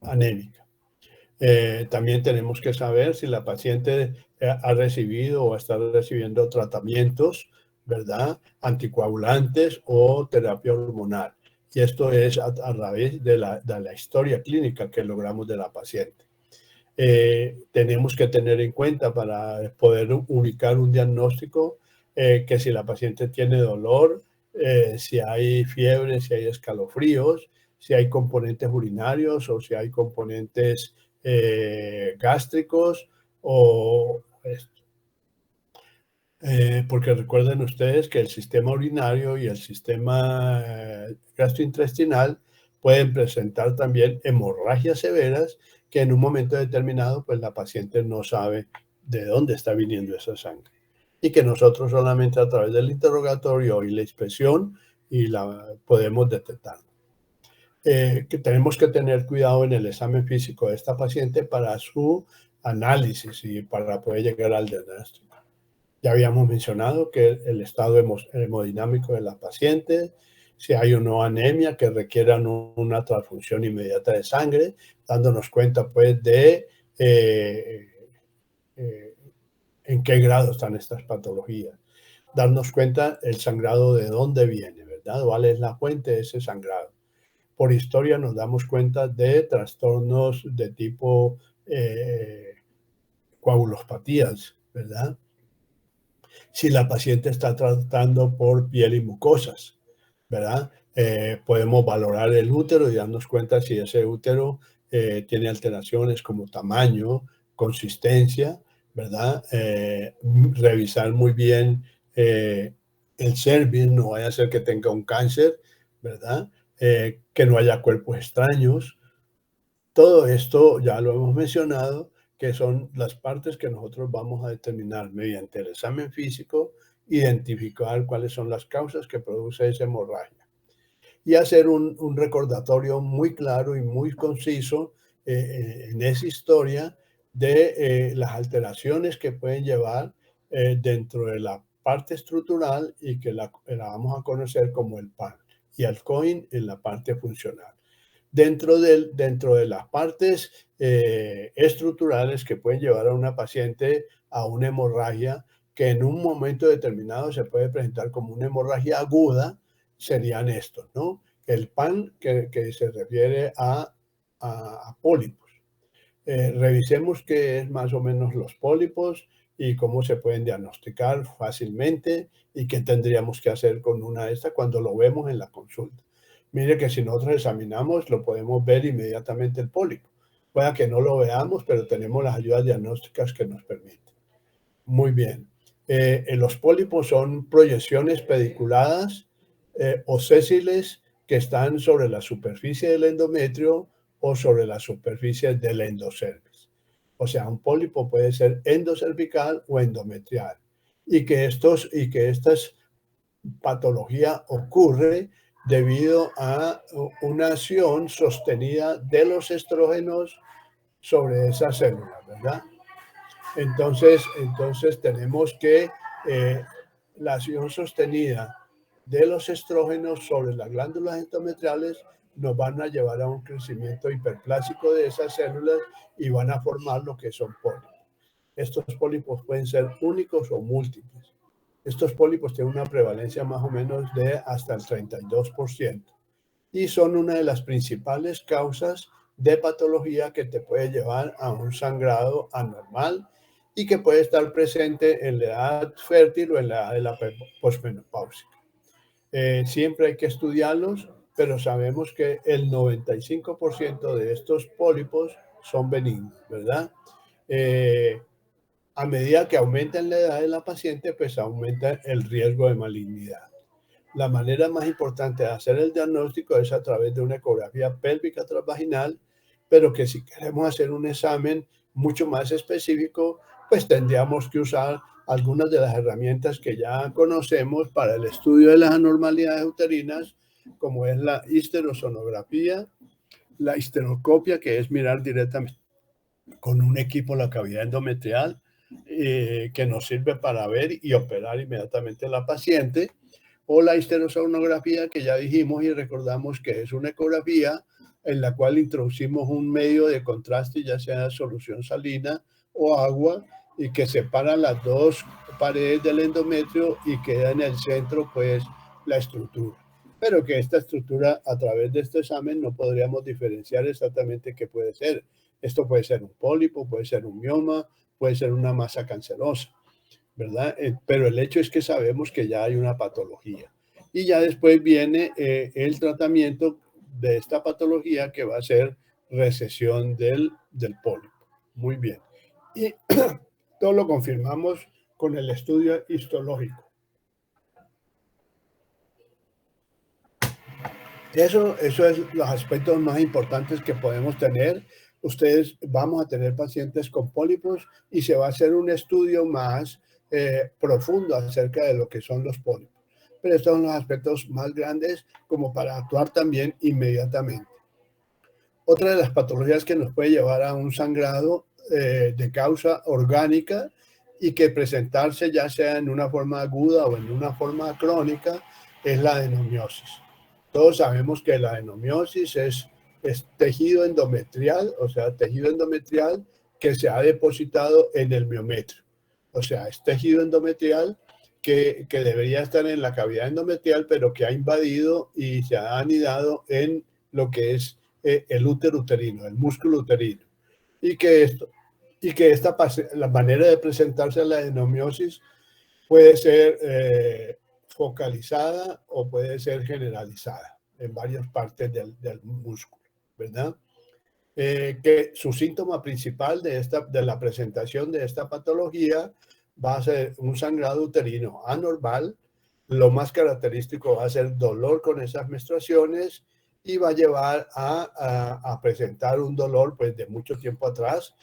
anémica. También tenemos que saber si la paciente ha recibido o está recibiendo tratamientos, ¿verdad? Anticoagulantes o terapia hormonal. Y esto es a través de la historia clínica que logramos de la paciente. Tenemos que tener en cuenta para poder ubicar un diagnóstico que si la paciente tiene dolor, si hay fiebre, si hay escalofríos, si hay componentes urinarios o si hay componentes gástricos o porque recuerden ustedes que el sistema urinario y el sistema gastrointestinal pueden presentar también hemorragias severas que en un momento determinado pues la paciente no sabe de dónde está viniendo esa sangre y que nosotros solamente a través del interrogatorio y la inspección y la podemos detectar. Que tenemos que tener cuidado en el examen físico de esta paciente para su análisis y para poder llegar al diagnóstico. Ya habíamos mencionado que el estado hemodinámico de la paciente, si hay o no anemia que requieran una transfusión inmediata de sangre, dándonos cuenta pues de eh, en qué grado están estas patologías. Darnos cuenta el sangrado de dónde viene, ¿verdad? ¿Cuál es la fuente de ese sangrado? por historia nos damos cuenta de trastornos de tipo coagulopatías, ¿verdad? Si la paciente está tratando por piel y mucosas, ¿verdad? Podemos valorar el útero y darnos cuenta si ese útero tiene alteraciones como tamaño, consistencia, ¿verdad? Revisar muy bien el cervix, no vaya a ser que tenga un cáncer, ¿verdad? Que no haya cuerpos extraños. Todo esto ya lo hemos mencionado, que son las partes que nosotros vamos a determinar mediante el examen físico, identificar cuáles son las causas que produce esa hemorragia y hacer un recordatorio muy claro y muy conciso en esa historia de las alteraciones que pueden llevar dentro de la parte estructural y que la vamos a conocer como el PAN y el COIN en la parte funcional. Dentro de las partes estructurales que pueden llevar a una paciente a una hemorragia que en un momento determinado se puede presentar como una hemorragia aguda, serían estos, ¿no? El PAN que se refiere a pólipos. Revisemos qué es más o menos los pólipos y cómo se pueden diagnosticar fácilmente y qué tendríamos que hacer con una de estas cuando lo vemos en la consulta. Mire que si nosotros examinamos, lo podemos ver inmediatamente el pólipo. Pueda que no lo veamos, pero tenemos las ayudas diagnósticas que nos permiten. Muy bien. Los pólipos son proyecciones pediculadas o sésiles que están sobre la superficie del endometrio o sobre la superficie del endocervix. O sea, un pólipo puede ser endocervical o endometrial. Y que esta patología ocurre debido a una acción sostenida de los estrógenos sobre esas células, ¿verdad? Entonces tenemos que la acción sostenida de los estrógenos sobre las glándulas endometriales nos van a llevar a un crecimiento hiperplásico de esas células y van a formar lo que son pólipos. Estos pólipos pueden ser únicos o múltiples. Estos pólipos tienen una prevalencia más o menos de hasta el 32% y son una de las principales causas de patología que te puede llevar a un sangrado anormal y que puede estar presente en la edad fértil o en la edad de la posmenopáusica. Siempre hay que estudiarlos, pero sabemos que el 95% de estos pólipos son benignos, ¿verdad? A medida que aumenta la edad de la paciente, pues aumenta el riesgo de malignidad. La manera más importante de hacer el diagnóstico es a través de una ecografía pélvica transvaginal, pero que si queremos hacer un examen mucho más específico, pues tendríamos que usar algunas de las herramientas que ya conocemos para el estudio de las anormalidades uterinas, como es la histerosonografía, la histeroscopia, que es mirar directamente con un equipo la cavidad endometrial, que nos sirve para ver y operar inmediatamente a la paciente, o la histerosonografía, que ya dijimos y recordamos que es una ecografía en la cual introducimos un medio de contraste, ya sea solución salina o agua, y que separa las dos paredes del endometrio y queda en el centro pues la estructura. Pero que esta estructura, a través de este examen, no podríamos diferenciar exactamente qué puede ser. Esto puede ser un pólipo, puede ser un mioma, puede ser una masa cancerosa, ¿verdad? Pero el hecho es que sabemos que ya hay una patología. Y ya después viene el tratamiento de esta patología, que va a ser recesión del pólipo. Muy bien. Y todo lo confirmamos con el estudio histológico. Eso es los aspectos más importantes que podemos tener. Ustedes vamos a tener pacientes con pólipos y se va a hacer un estudio más profundo acerca de lo que son los pólipos. Pero estos son los aspectos más grandes como para actuar también inmediatamente. Otra de las patologías que nos puede llevar a un sangrado de causa orgánica y que presentarse ya sea en una forma aguda o en una forma crónica es la adenomiosis. Todos sabemos que la adenomiosis es tejido endometrial, o sea, tejido endometrial que se ha depositado en el miometrio. O sea, es tejido endometrial que debería estar en la cavidad endometrial, pero que ha invadido y se ha anidado en lo que es el útero uterino, el músculo uterino. Y que la manera de presentarse a la adenomiosis puede ser focalizada o puede ser generalizada en varias partes del músculo, ¿verdad? Que su síntoma principal de la presentación de esta patología va a ser un sangrado uterino anormal. Lo más característico va a ser dolor con esas menstruaciones y va a llevar a presentar un dolor pues, de mucho tiempo atrás,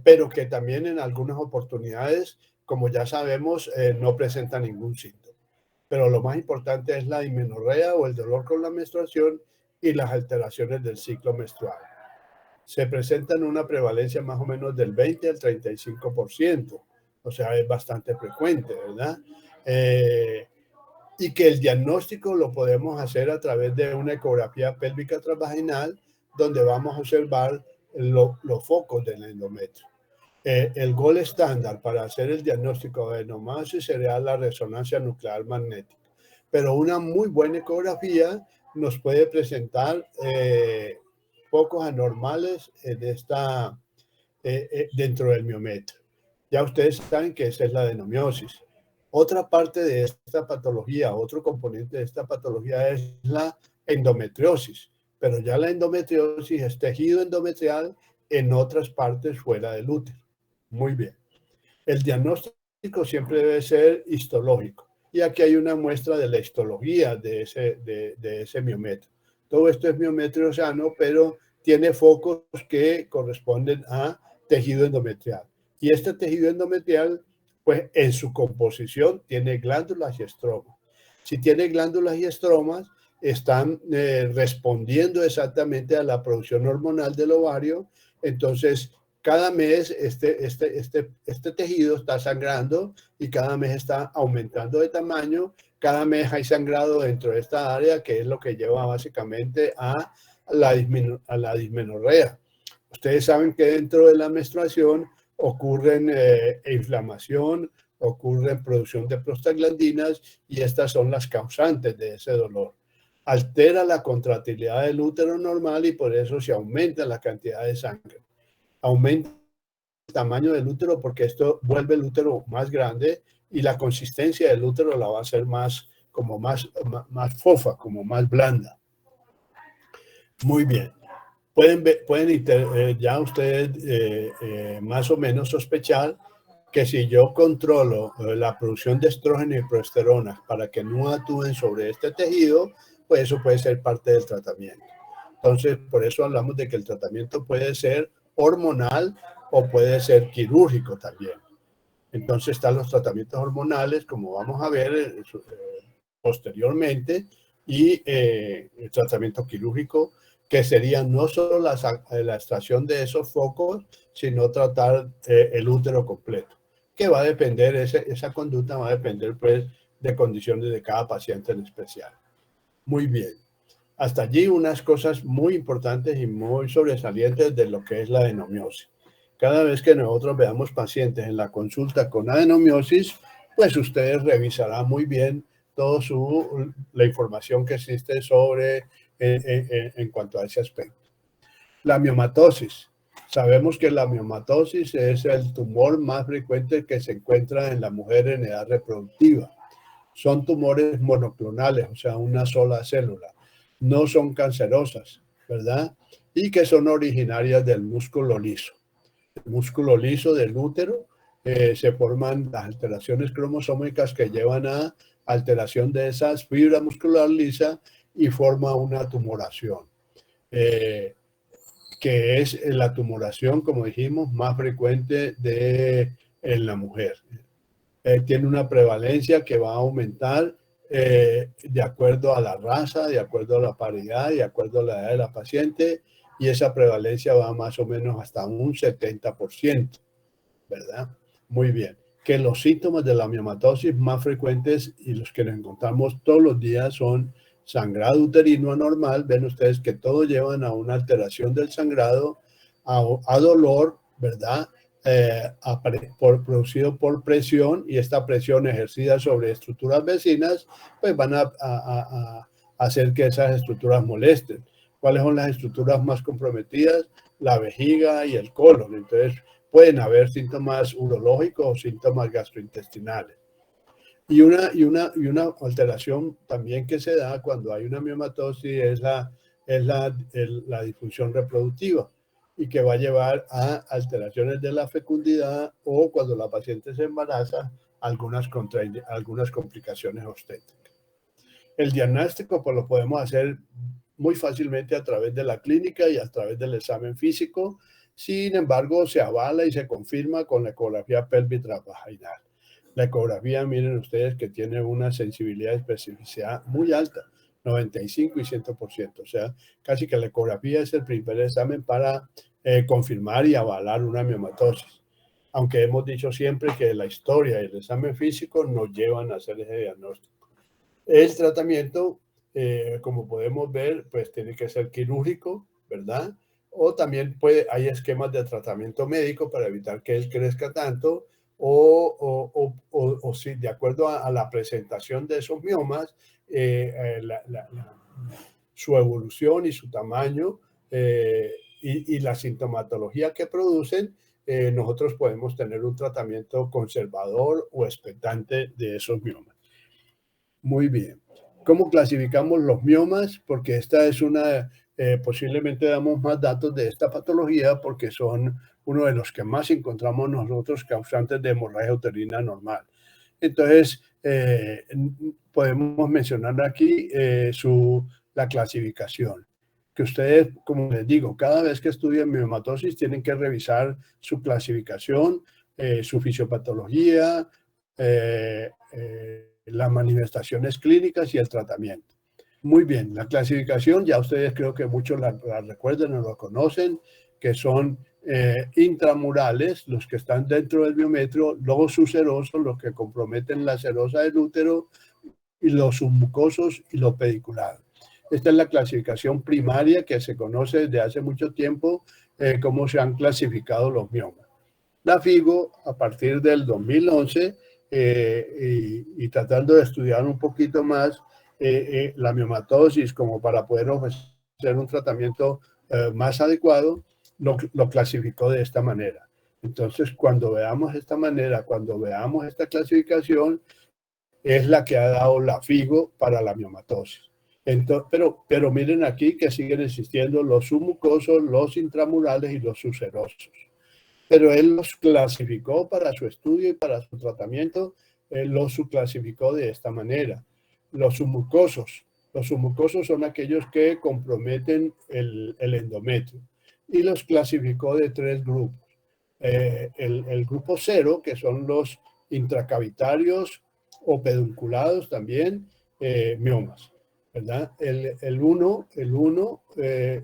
pero que también en algunas oportunidades, como ya sabemos, no presenta ningún síntoma. Pero lo más importante es la dismenorrea o el dolor con la menstruación y las alteraciones del ciclo menstrual. Se presentan una prevalencia más o menos del 20 al 35%, o sea, es bastante frecuente, ¿verdad? Y que el diagnóstico lo podemos hacer a través de una ecografía pélvica transvaginal, donde vamos a observar los focos del endometrio. El gol estándar para hacer el diagnóstico de adenomiosis sería la resonancia nuclear magnética, pero una muy buena ecografía nos puede presentar focos anormales dentro del miometrio. Ya ustedes saben que esa es la adenomiosis. Otra parte de esta patología, otro componente de esta patología es la endometriosis, pero ya la endometriosis es tejido endometrial en otras partes fuera del útero. Muy bien. El diagnóstico siempre debe ser histológico. Y aquí hay una muestra de la histología de ese miometrio. Todo esto es miometrio sano, pero tiene focos que corresponden a tejido endometrial. Y este tejido endometrial, pues en su composición tiene glándulas y estromas. Si tiene glándulas y estromas, están respondiendo exactamente a la producción hormonal del ovario. Entonces, cada mes este tejido está sangrando y cada mes está aumentando de tamaño. Cada mes hay sangrado dentro de esta área, que es lo que lleva básicamente a la dismenorrea. Ustedes saben que dentro de la menstruación ocurren inflamación, ocurre producción de prostaglandinas y estas son las causantes de ese dolor. Altera la contractilidad del útero normal y por eso se aumenta la cantidad de sangre. Aumenta el tamaño del útero porque esto vuelve el útero más grande y la consistencia del útero la va a hacer más fofa, como más blanda. Muy bien. Pueden ya ustedes más o menos sospechar que si yo controlo la producción de estrógeno y progesterona para que no actúen sobre este tejido, pues eso puede ser parte del tratamiento. Entonces, por eso hablamos de que el tratamiento puede ser hormonal o puede ser quirúrgico también. Entonces están los tratamientos hormonales, como vamos a ver posteriormente, y el tratamiento quirúrgico, que sería no solo la extracción de esos focos, sino tratar el útero completo, que va a depender, esa conducta va a depender pues de condiciones de cada paciente en especial. Muy bien. Hasta allí unas cosas muy importantes y muy sobresalientes de lo que es la adenomiosis. Cada vez que nosotros veamos pacientes en la consulta con adenomiosis, pues ustedes revisarán muy bien toda la información que existe sobre en cuanto a ese aspecto. La miomatosis. Sabemos que la miomatosis es el tumor más frecuente que se encuentra en la mujer en edad reproductiva. Son tumores monoclonales, o sea, una sola célula. No son cancerosas, ¿verdad? Y que son originarias del músculo liso. El músculo liso del útero se forman las alteraciones cromosómicas que llevan a alteración de esas fibras muscular lisa y forma una tumoración, que es la tumoración, como dijimos, más frecuente en la mujer. Tiene una prevalencia que va a aumentar de acuerdo a la raza, de acuerdo a la paridad, de acuerdo a la edad de la paciente, y esa prevalencia va más o menos hasta un 70%, ¿verdad? Muy bien. Que los síntomas de la miomatosis más frecuentes y los que nos encontramos todos los días son sangrado uterino anormal. Ven ustedes que todos llevan a una alteración del sangrado, a dolor, ¿verdad? Producido por presión, y esta presión ejercida sobre estructuras vecinas, pues van a hacer que esas estructuras molesten. ¿Cuáles son las estructuras más comprometidas? La vejiga y el colon. Entonces, pueden haber síntomas urológicos o síntomas gastrointestinales. Y una alteración también que se da cuando hay una miomatosis es la disfunción reproductiva y que va a llevar a alteraciones de la fecundidad o cuando la paciente se embaraza, algunas complicaciones obstétricas. El diagnóstico pues lo podemos hacer muy fácilmente a través de la clínica y a través del examen físico. Sin embargo, se avala y se confirma con la ecografía pélvica vaginal. La ecografía, miren ustedes que tiene una sensibilidad y especificidad muy alta, 95 y 100%. O sea, casi que la ecografía es el primer examen para confirmar y avalar una miomatosis. Aunque hemos dicho siempre que la historia y el examen físico nos llevan a hacer ese diagnóstico. El tratamiento, como podemos ver, pues tiene que ser quirúrgico, ¿verdad? O también hay esquemas de tratamiento médico para evitar que él crezca tanto, o si de acuerdo a la presentación de esos miomas, su evolución y su tamaño y la sintomatología que producen, nosotros podemos tener un tratamiento conservador o expectante de esos miomas. Muy bien. ¿Cómo clasificamos los miomas? Porque esta es posiblemente damos más datos de esta patología porque son uno de los que más encontramos nosotros causantes de hemorragia uterina normal. Entonces, podemos mencionar aquí la clasificación. Que ustedes, como les digo, cada vez que estudian miomatosis tienen que revisar su clasificación, su fisiopatología, las manifestaciones clínicas y el tratamiento. Muy bien, la clasificación, ya ustedes creo que muchos la recuerdan o la conocen, que son intramurales, los que están dentro del miometrio, los subserosos, los que comprometen la serosa del útero, y los submucosos y los pediculados. Esta es la clasificación primaria que se conoce desde hace mucho tiempo, cómo se han clasificado los miomas. La FIGO, a partir del 2011, y tratando de estudiar un poquito más la miomatosis como para poder ofrecer un tratamiento más adecuado, lo clasificó de esta manera. Entonces, cuando veamos esta clasificación, es la que ha dado la FIGO para la miomatosis. Entonces, pero miren aquí que siguen existiendo los submucosos, los intramurales y los subserosos. Pero él los clasificó para su estudio y para su tratamiento, él los subclasificó de esta manera. Los submucosos son aquellos que comprometen el endometrio y los clasificó de 3 grupos. El grupo 0, que son los intracavitarios o pedunculados también, miomas, ¿verdad? El 1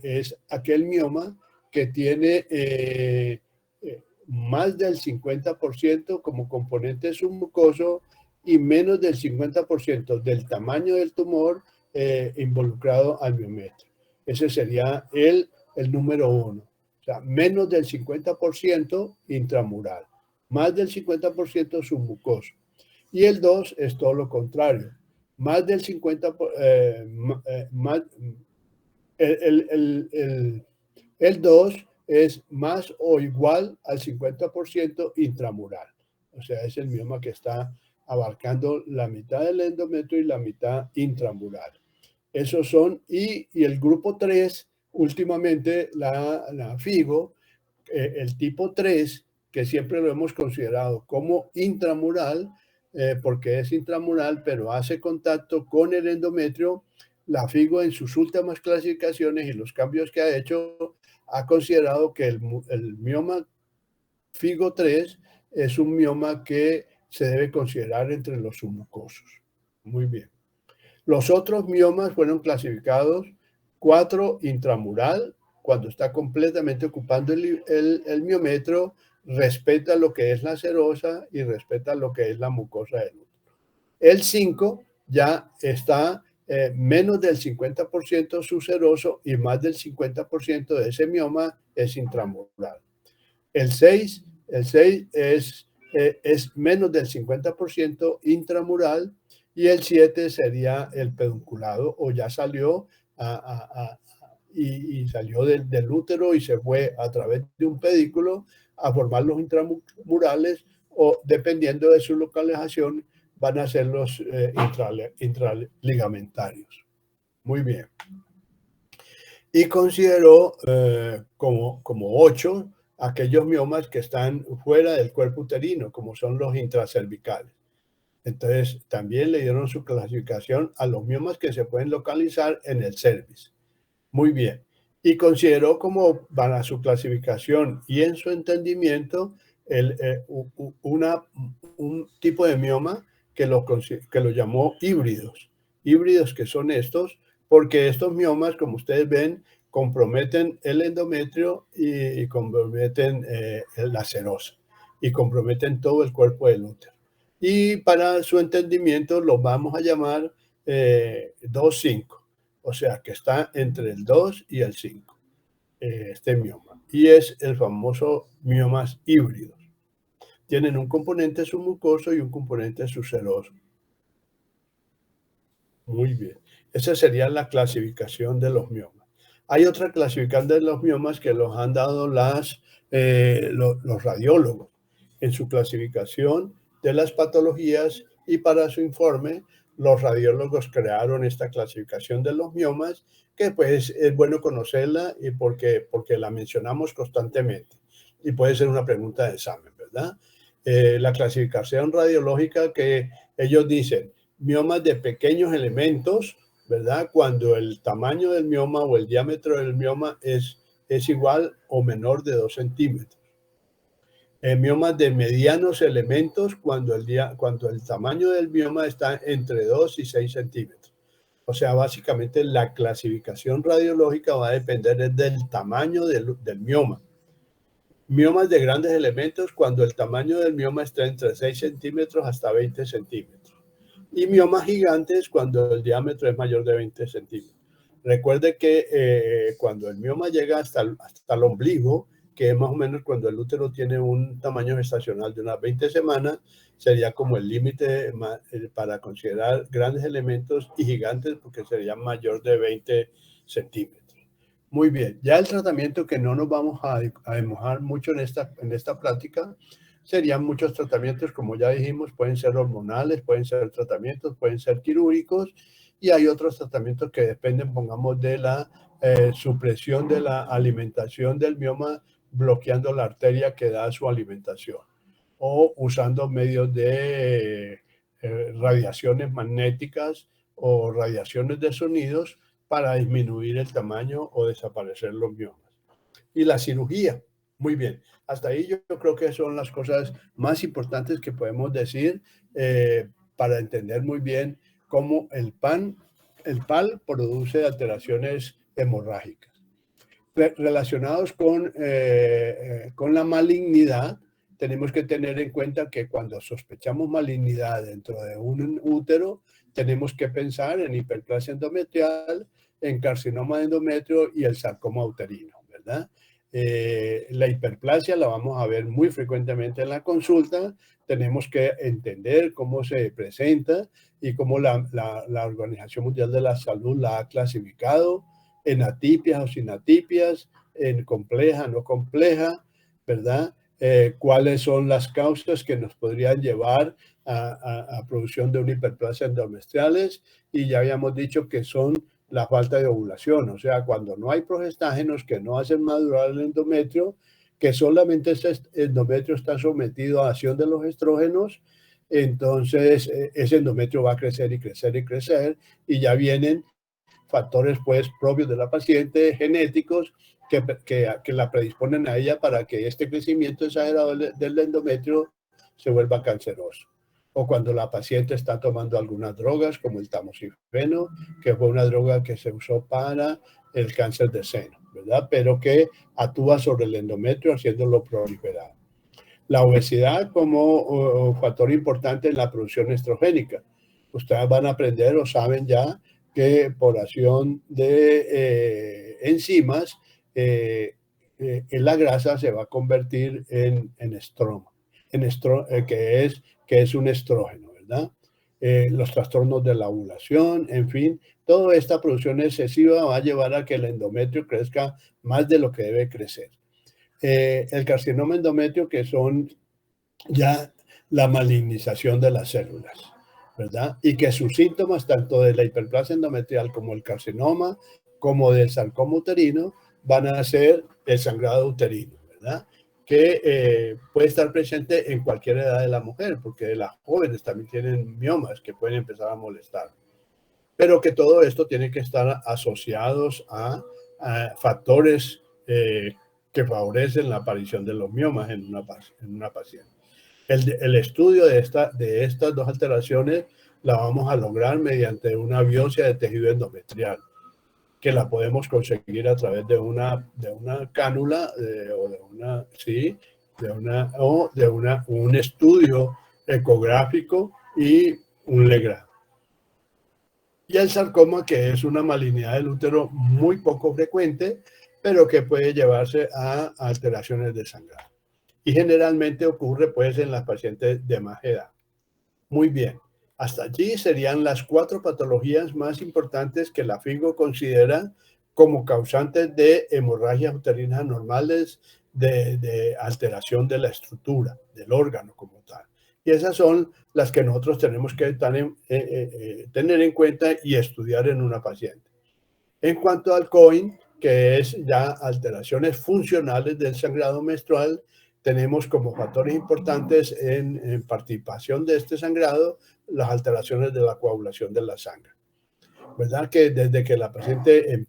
es aquel mioma que tiene más del 50% como componente submucoso y menos del 50% del tamaño del tumor involucrado al miometrio. Ese sería el número 1. O sea, menos del 50% intramural, más del 50% submucoso. Y el 2 es todo lo contrario. Más del 50%, el 2 es más o igual al 50% intramural. O sea, es el mioma que está abarcando la mitad del endometrio y la mitad intramural. Esos son, y el grupo 3, últimamente la FIGO, el tipo 3, que siempre lo hemos considerado como intramural, porque es intramural, pero hace contacto con el endometrio. La FIGO en sus últimas clasificaciones y los cambios que ha hecho, ha considerado que el mioma FIGO 3 es un mioma que se debe considerar entre los submucosos. Muy bien. Los otros miomas fueron clasificados: 4 intramural, cuando está completamente ocupando el miometrio, respeta lo que es la serosa y respeta lo que es la mucosa del útero. El 5 ya está menos del 50% subseroso y más del 50% de ese mioma es intramural. El 6 es menos del 50% intramural y el 7 sería el pedunculado o ya salió y salió del útero y se fue a través de un pedículo a formar los intramurales, o dependiendo de su localización van a ser los intraligamentarios. Muy bien. Y consideró como 8 aquellos miomas que están fuera del cuerpo uterino, como son los intracervicales. Entonces, también le dieron su clasificación a los miomas que se pueden localizar en el cervix. Muy bien. Y consideró como para su clasificación y en su entendimiento un tipo de mioma que lo llamó híbridos. Híbridos que son estos, porque estos miomas, como ustedes ven, comprometen el endometrio y comprometen la serosa y comprometen todo el cuerpo del útero. Y para su entendimiento los vamos a llamar 2,5. O sea, que está entre el 2 y el 5, este mioma. Y es el famoso miomas híbridos. Tienen un componente submucoso y un componente subseroso. Muy bien. Esa sería la clasificación de los miomas. Hay otra clasificación de los miomas que los han dado los radiólogos en su clasificación de las patologías, y para su informe los radiólogos crearon esta clasificación de los miomas, que pues es bueno conocerla y porque la mencionamos constantemente y puede ser una pregunta de examen, ¿verdad? La clasificación radiológica que ellos dicen: miomas de pequeños elementos, ¿verdad? Cuando el tamaño del mioma o el diámetro del mioma es igual o menor de 2 centímetros. Miomas de medianos elementos cuando el tamaño del mioma está entre 2 y 6 centímetros. O sea, básicamente la clasificación radiológica va a depender del tamaño del mioma. Miomas de grandes elementos cuando el tamaño del mioma está entre 6 centímetros hasta 20 centímetros. Y miomas gigantes cuando el diámetro es mayor de 20 centímetros. Recuerde que cuando el mioma llega hasta el ombligo, que es más o menos cuando el útero tiene un tamaño gestacional de unas 20 semanas, sería como el límite para considerar grandes elementos, y gigantes porque sería mayor de 20 centímetros. Muy bien, ya el tratamiento, que no nos vamos a mojar mucho en esta plática, serían muchos tratamientos, como ya dijimos, pueden ser hormonales, pueden ser tratamientos, pueden ser quirúrgicos, y hay otros tratamientos que dependen, pongamos, de la supresión de la alimentación del mioma, bloqueando la arteria que da su alimentación, o usando medios de radiaciones magnéticas o radiaciones de sonidos para disminuir el tamaño o desaparecer los miomas. Y la cirugía. Muy bien. Hasta ahí yo creo que son las cosas más importantes que podemos decir para entender muy bien cómo el PAL produce alteraciones hemorrágicas. Relacionados con la malignidad, tenemos que tener en cuenta que cuando sospechamos malignidad dentro de un útero, tenemos que pensar en hiperplasia endometrial, en carcinoma de endometrio y el sarcoma uterino, ¿verdad? La hiperplasia la vamos a ver muy frecuentemente en la consulta. Tenemos que entender cómo se presenta y cómo la Organización Mundial de la Salud la ha clasificado en atipias o sin atipias, en compleja, no compleja, ¿verdad? Cuáles son las causas que nos podrían llevar a producción de una hiperplasia endometriales, y ya habíamos dicho que son la falta de ovulación, o sea, cuando no hay progestágenos que no hacen madurar el endometrio, que solamente ese endometrio está sometido a acción de los estrógenos, entonces ese endometrio va a crecer y crecer y crecer, y ya vienen factores pues propios de la paciente, genéticos, que la predisponen a ella para que este crecimiento exagerado del endometrio se vuelva canceroso. O cuando la paciente está tomando algunas drogas, como el tamoxifeno, que fue una droga que se usó para el cáncer de seno, ¿verdad? Pero que actúa sobre el endometrio haciéndolo proliferar. La obesidad como factor importante en la producción estrogénica. Ustedes van a aprender o saben ya que por acción de enzimas, en la grasa se va a convertir en estroma, que es un estrógeno, ¿verdad? los trastornos de la ovulación, en fin, toda esta producción excesiva va a llevar a que el endometrio crezca más de lo que debe crecer. El carcinoma endometrio, que son ya la malignización de las células, ¿verdad? Y que sus síntomas, tanto de la hiperplasia endometrial como el carcinoma, como del sarcoma uterino, van a ser el sangrado uterino, ¿verdad? Que puede estar presente en cualquier edad de la mujer, porque las jóvenes también tienen miomas que pueden empezar a molestar. Pero que todo esto tiene que estar asociados a factores que favorecen la aparición de los miomas en una paciente. El estudio de estas dos alteraciones la vamos a lograr mediante una biopsia de tejido endometrial, que la podemos conseguir a través de una cánula o de una, sí, un estudio ecográfico y un legrado. Y el sarcoma, que es una malignidad del útero muy poco frecuente, pero que puede llevarse a alteraciones de sangrado. Y generalmente ocurre pues en las pacientes de más edad. Muy bien, hasta allí serían las 4 patologías más importantes que la FIGO considera como causantes de hemorragias uterinas anormales, de alteración de la estructura del órgano como tal. Y esas son las que nosotros tenemos que tener en cuenta y estudiar en una paciente. En cuanto al COIN, que es ya alteraciones funcionales del sangrado menstrual, tenemos como factores importantes en participación de este sangrado las alteraciones de la coagulación de la sangre. ¿Verdad? Que desde que la paciente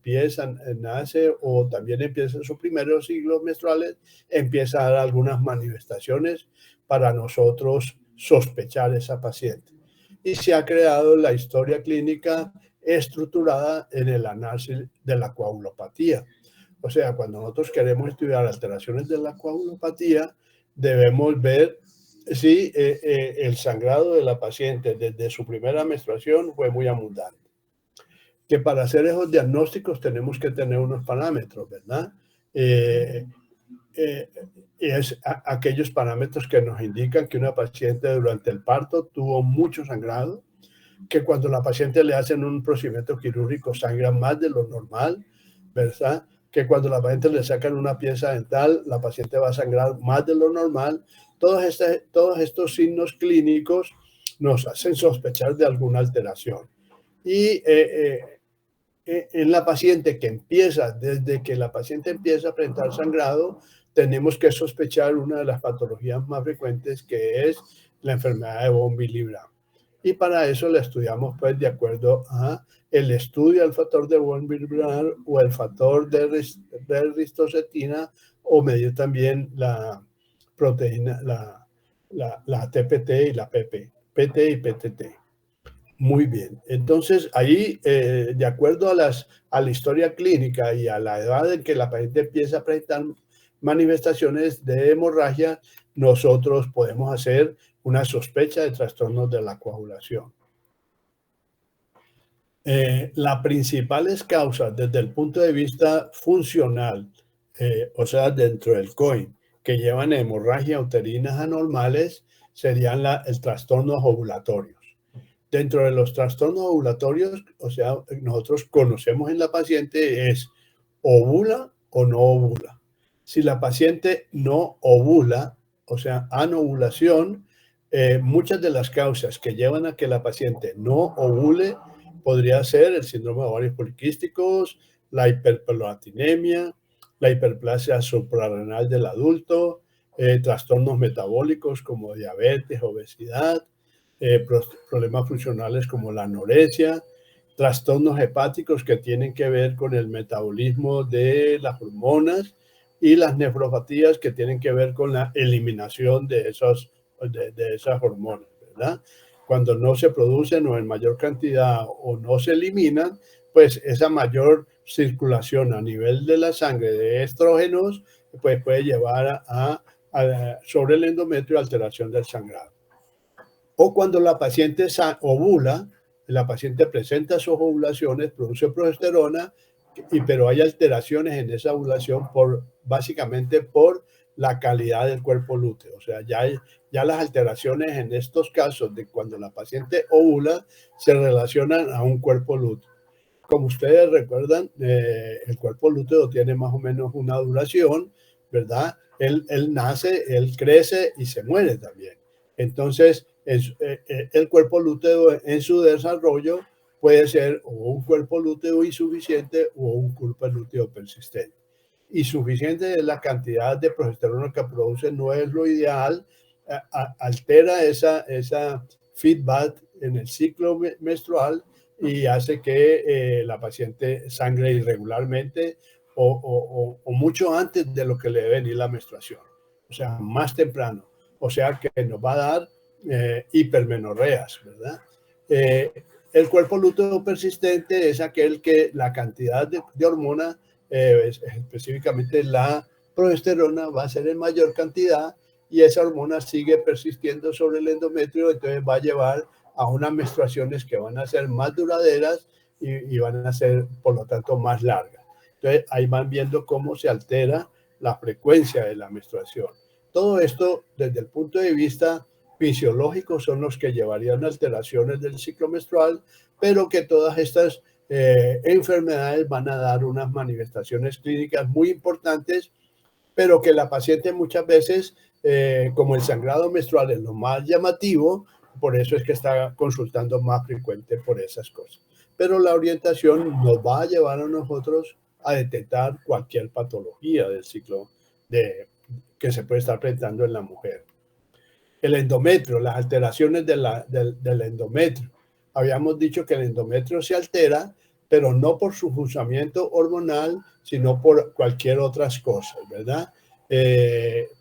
nace o también empieza sus primeros ciclos menstruales, empieza a dar algunas manifestaciones para nosotros sospechar esa paciente. Y se ha creado la historia clínica estructurada en el análisis de la coagulopatía. O sea, cuando nosotros queremos estudiar alteraciones de la coagulopatía, debemos ver si el sangrado de la paciente desde su primera menstruación fue muy abundante. Que para hacer esos diagnósticos tenemos que tener unos parámetros, ¿verdad? Es aquellos parámetros que nos indican que una paciente durante el parto tuvo mucho sangrado, que cuando la paciente le hacen un procedimiento quirúrgico sangra más de lo normal, ¿verdad? Que cuando la paciente le sacan una pieza dental, la paciente va a sangrar más de lo normal. Todos estos signos clínicos nos hacen sospechar de alguna alteración. Y en la paciente que empieza, desde que la paciente empieza a presentar sangrado, tenemos que sospechar una de las patologías más frecuentes, que es la enfermedad de von Willebrand. Y para eso la estudiamos pues de acuerdo a el estudio del factor de von Willebrand o el factor de eritrocetina, o medir también la proteína, la TPT y la PT y PTT. Muy bien. Entonces, ahí, de acuerdo a la historia clínica y a la edad en que la paciente empieza a presentar manifestaciones de hemorragia, nosotros podemos hacer una sospecha de trastornos de la coagulación. Las principales causas desde el punto de vista funcional, o sea, dentro del COIN, que llevan a hemorragias uterinas anormales, serían el trastornos ovulatorios. Dentro de los trastornos ovulatorios, o sea, nosotros conocemos en la paciente es ovula o no ovula. Si la paciente no ovula, o sea, anovulación, muchas de las causas que llevan a que la paciente no ovule podría ser el síndrome de ovarios poliquísticos, la hiperprolactinemia, la hiperplasia suprarrenal del adulto, trastornos metabólicos como diabetes, obesidad, problemas funcionales como la anorexia, trastornos hepáticos que tienen que ver con el metabolismo de las hormonas, y las nefropatías que tienen que ver con la eliminación de esas hormonas, ¿verdad? Cuando no se producen o en mayor cantidad o no se eliminan, pues esa mayor circulación a nivel de la sangre de estrógenos pues puede llevar sobre el endometrio alteración del sangrado. O cuando la paciente ovula, la paciente presenta sus ovulaciones, produce progesterona, pero hay alteraciones en esa ovulación básicamente por la calidad del cuerpo lúteo. O sea, ya las alteraciones en estos casos de cuando la paciente ovula se relacionan a un cuerpo lúteo. Como ustedes recuerdan, el cuerpo lúteo tiene más o menos una duración, ¿verdad? Él nace, él crece y se muere también. Entonces, el cuerpo lúteo en su desarrollo puede ser o un cuerpo lúteo insuficiente o un cuerpo lúteo persistente. Y suficiente es la cantidad de progesterona que produce, no es lo ideal, altera esa feedback en el ciclo menstrual y hace que la paciente sangre irregularmente o mucho antes de lo que le debe venir la menstruación, o sea, más temprano, o sea que nos va a dar hipermenorreas, ¿verdad? El cuerpo lúteo persistente es aquel que la cantidad de hormona, específicamente la progesterona, va a ser en mayor cantidad y esa hormona sigue persistiendo sobre el endometrio, entonces va a llevar a unas menstruaciones que van a ser más duraderas y van a ser, por lo tanto, más largas. Entonces, ahí van viendo cómo se altera la frecuencia de la menstruación. Todo esto, desde el punto de vista fisiológico, son los que llevarían alteraciones del ciclo menstrual, pero que todas estas enfermedades van a dar unas manifestaciones clínicas muy importantes, pero que la paciente muchas veces, como el sangrado menstrual es lo más llamativo, por eso es que está consultando más frecuente por esas cosas. Pero la orientación nos va a llevar a nosotros a detectar cualquier patología del ciclo que se puede estar presentando en la mujer. El endometrio, las alteraciones del endometrio. Habíamos dicho que el endometrio se altera, pero no por su funcionamiento hormonal, sino por cualquier otras cosas, ¿verdad?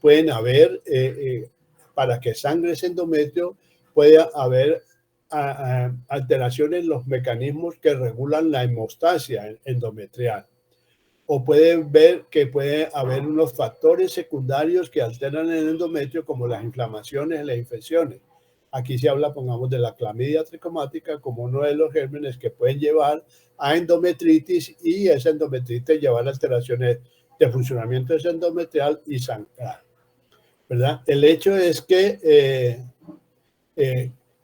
Pueden haber, para que sangre ese endometrio, puede haber alteraciones en los mecanismos que regulan la hemostasia endometrial. O pueden ver que puede haber unos factores secundarios que alteran el endometrio, como las inflamaciones y las infecciones. Aquí se habla, pongamos, de la clamidia tricomática como uno de los gérmenes que pueden llevar a endometritis y esa endometritis llevar alteraciones de funcionamiento endometrial y sangrar, ¿verdad? El hecho es que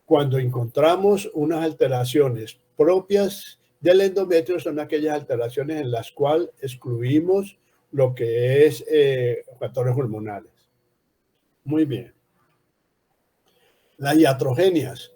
cuando encontramos unas alteraciones propias del endometrio, son aquellas alteraciones en las cuales excluimos lo que es factores hormonales. Muy bien. Las iatrogenias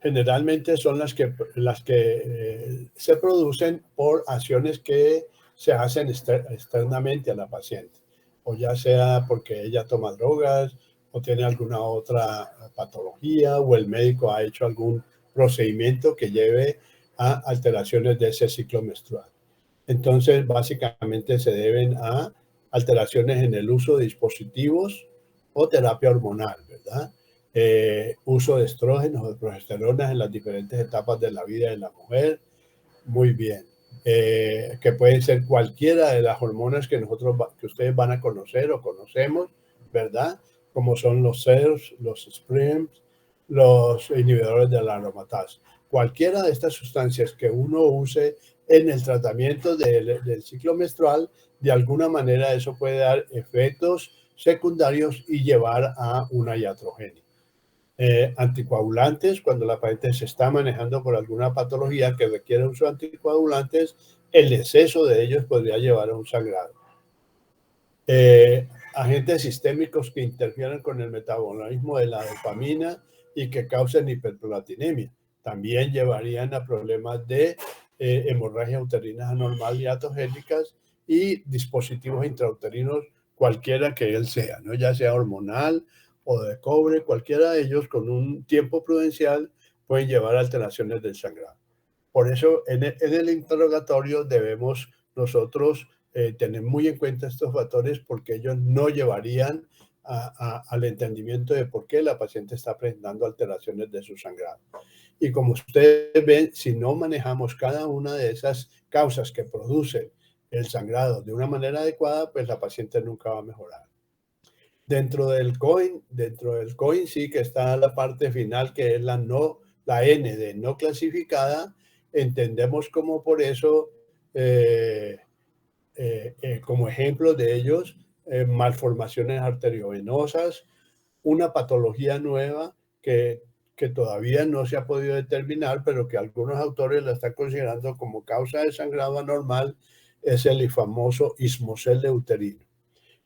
generalmente son las que se producen por acciones que se hacen externamente a la paciente, o ya sea porque ella toma drogas o tiene alguna otra patología o el médico ha hecho algún procedimiento que lleve a alteraciones de ese ciclo menstrual. Entonces, básicamente se deben a alteraciones en el uso de dispositivos o terapia hormonal, ¿verdad? Uso de estrógenos o de progesteronas en las diferentes etapas de la vida de la mujer. Muy bien. Que pueden ser cualquiera de las hormonas que ustedes van a conocer o conocemos, ¿verdad? Como son los SERMs, los SPRINGs, los inhibidores de la aromatasa. Cualquiera de estas sustancias que uno use en el tratamiento del ciclo menstrual, de alguna manera eso puede dar efectos secundarios y llevar a una iatrogenia. Anticoagulantes, cuando la paciente se está manejando por alguna patología que requiere uso de anticoagulantes, el exceso de ellos podría llevar a un sangrado. Agentes sistémicos que interfieren con el metabolismo de la dopamina y que causen hiperprolactinemia también llevarían a problemas de hemorragias uterinas anormales y atogénicas y dispositivos intrauterinos, cualquiera que él sea, ¿no? Ya sea hormonal o de cobre, cualquiera de ellos con un tiempo prudencial pueden llevar a alteraciones del sangrado. Por eso en el interrogatorio debemos nosotros tener muy en cuenta estos factores, porque ellos no llevarían al entendimiento de por qué la paciente está presentando alteraciones de su sangrado. Y como ustedes ven, si no manejamos cada una de esas causas que producen el sangrado de una manera adecuada, pues la paciente nunca va a mejorar. Dentro del COIN sí que está la parte final, que es la N de no clasificada. Entendemos como por eso, como ejemplo de ellos, malformaciones arteriovenosas, una patología nueva que todavía no se ha podido determinar, pero que algunos autores la están considerando como causa de sangrado anormal, es el famoso ismocele uterino.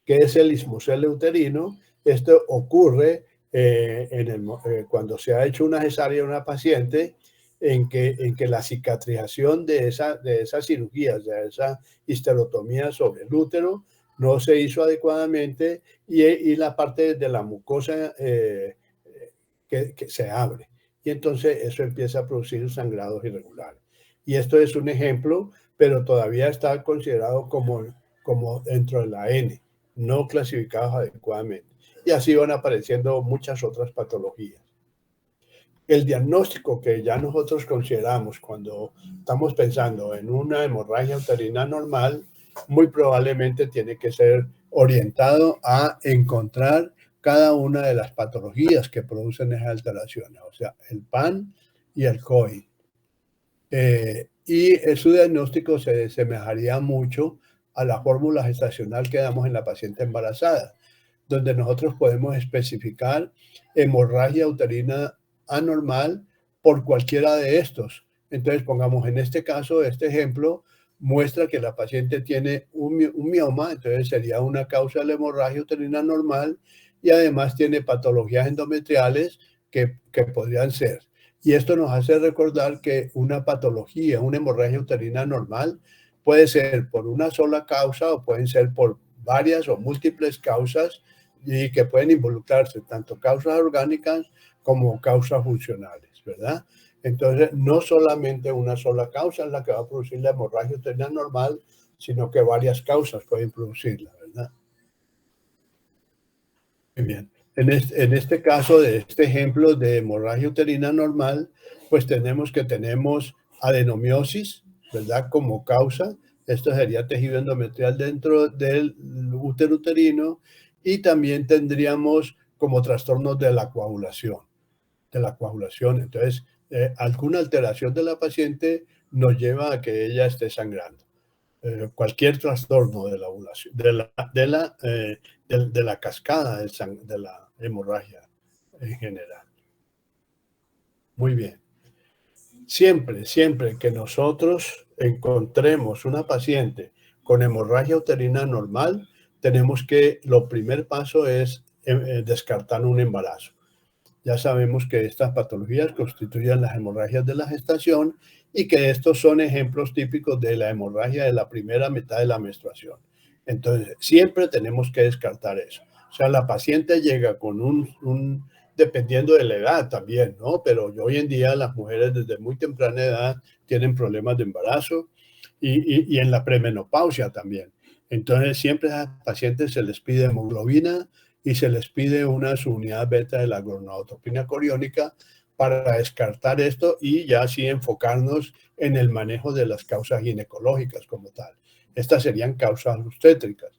¿Qué es el ismocele uterino? Esto ocurre cuando se ha hecho una cesárea en una paciente en que la cicatrización de esas cirugías, de esa histerotomía sobre el útero, no se hizo adecuadamente y la parte de la mucosa que se abre. Y entonces eso empieza a producir sangrados irregulares. Y esto es un ejemplo, pero todavía está considerado como dentro de la N, no clasificados adecuadamente. Y así van apareciendo muchas otras patologías. El diagnóstico que ya nosotros consideramos cuando estamos pensando en una hemorragia uterina normal, muy probablemente tiene que ser orientado a encontrar cada una de las patologías que producen esas alteraciones, o sea, el PAN y el COI. Y su diagnóstico se semejaría mucho a la fórmula gestacional que damos en la paciente embarazada, donde nosotros podemos especificar hemorragia uterina anormal por cualquiera de estos. Entonces, pongamos en este caso, este ejemplo muestra que la paciente tiene un mioma, entonces sería una causa de la hemorragia uterina normal y además tiene patologías endometriales que podrían ser. Y esto nos hace recordar que una patología, una hemorragia uterina normal, puede ser por una sola causa o pueden ser por varias o múltiples causas y que pueden involucrarse tanto causas orgánicas como causas funcionales, ¿verdad? Entonces, no solamente una sola causa es la que va a producir la hemorragia uterina normal, sino que varias causas pueden producirla, ¿verdad? Muy bien. En este caso, de este ejemplo de hemorragia uterina normal, pues tenemos adenomiosis, ¿verdad? Como causa. Esto sería tejido endometrial dentro del útero uterino y también tendríamos como trastornos de la coagulación, Entonces, alguna alteración de la paciente nos lleva a que ella esté sangrando. Cualquier trastorno de la ovulación, de la cascada de la hemorragia en general. Muy bien. Siempre que nosotros encontremos una paciente con hemorragia uterina normal, lo primer paso es descartar un embarazo. Ya sabemos que estas patologías constituyen las hemorragias de la gestación y que estos son ejemplos típicos de la hemorragia de la primera mitad de la menstruación. Entonces, siempre tenemos que descartar eso. O sea, la paciente llega con dependiendo de la edad también, ¿no? Pero hoy en día las mujeres desde muy temprana edad tienen problemas de embarazo y en la premenopausia también. Entonces, siempre a las pacientes se les pide hemoglobina y se les pide una subunidad beta de la gonadotropina coriónica para descartar esto y ya así enfocarnos en el manejo de las causas ginecológicas como tal. Estas serían causas obstétricas.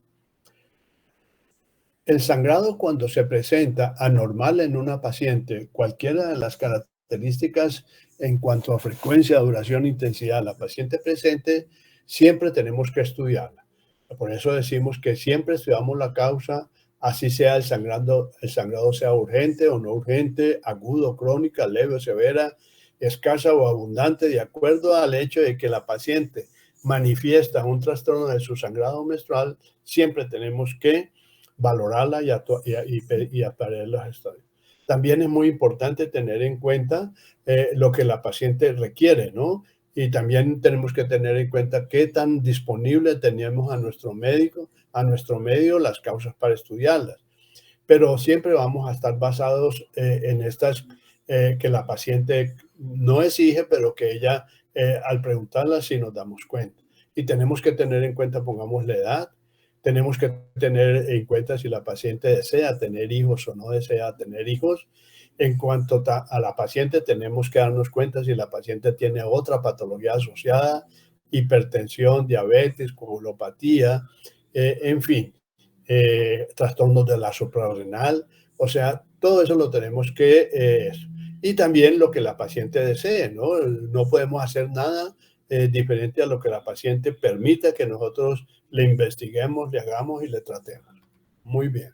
El sangrado cuando se presenta anormal en una paciente, cualquiera de las características en cuanto a frecuencia, duración, intensidad, la paciente presente, siempre tenemos que estudiarla. Por eso decimos que siempre estudiamos la causa, así sea el sangrado sea urgente o no urgente, agudo, crónica, leve o severa, escasa o abundante, de acuerdo al hecho de que la paciente manifiesta un trastorno de su sangrado menstrual, siempre tenemos que valorarla y aparear los estudios. También es muy importante tener en cuenta lo que la paciente requiere, ¿no? Y también tenemos que tener en cuenta qué tan disponible tenemos a nuestro médico, a nuestro medio, las causas para estudiarlas. Pero siempre vamos a estar basados en estas que la paciente no exige, pero que ella, al preguntarla, sí nos damos cuenta. Y tenemos que tener en cuenta, pongamos la edad, tenemos que tener en cuenta si la paciente desea tener hijos o no desea tener hijos. En cuanto a la paciente, tenemos que darnos cuenta si la paciente tiene otra patología asociada, hipertensión, diabetes, coagulopatía, en fin, trastornos de la suprarrenal. O sea, todo eso lo tenemos que... y también lo que la paciente desee, ¿no? No podemos hacer nada diferente a lo que la paciente permita que nosotros le investiguemos, le hagamos y le tratemos. Muy bien.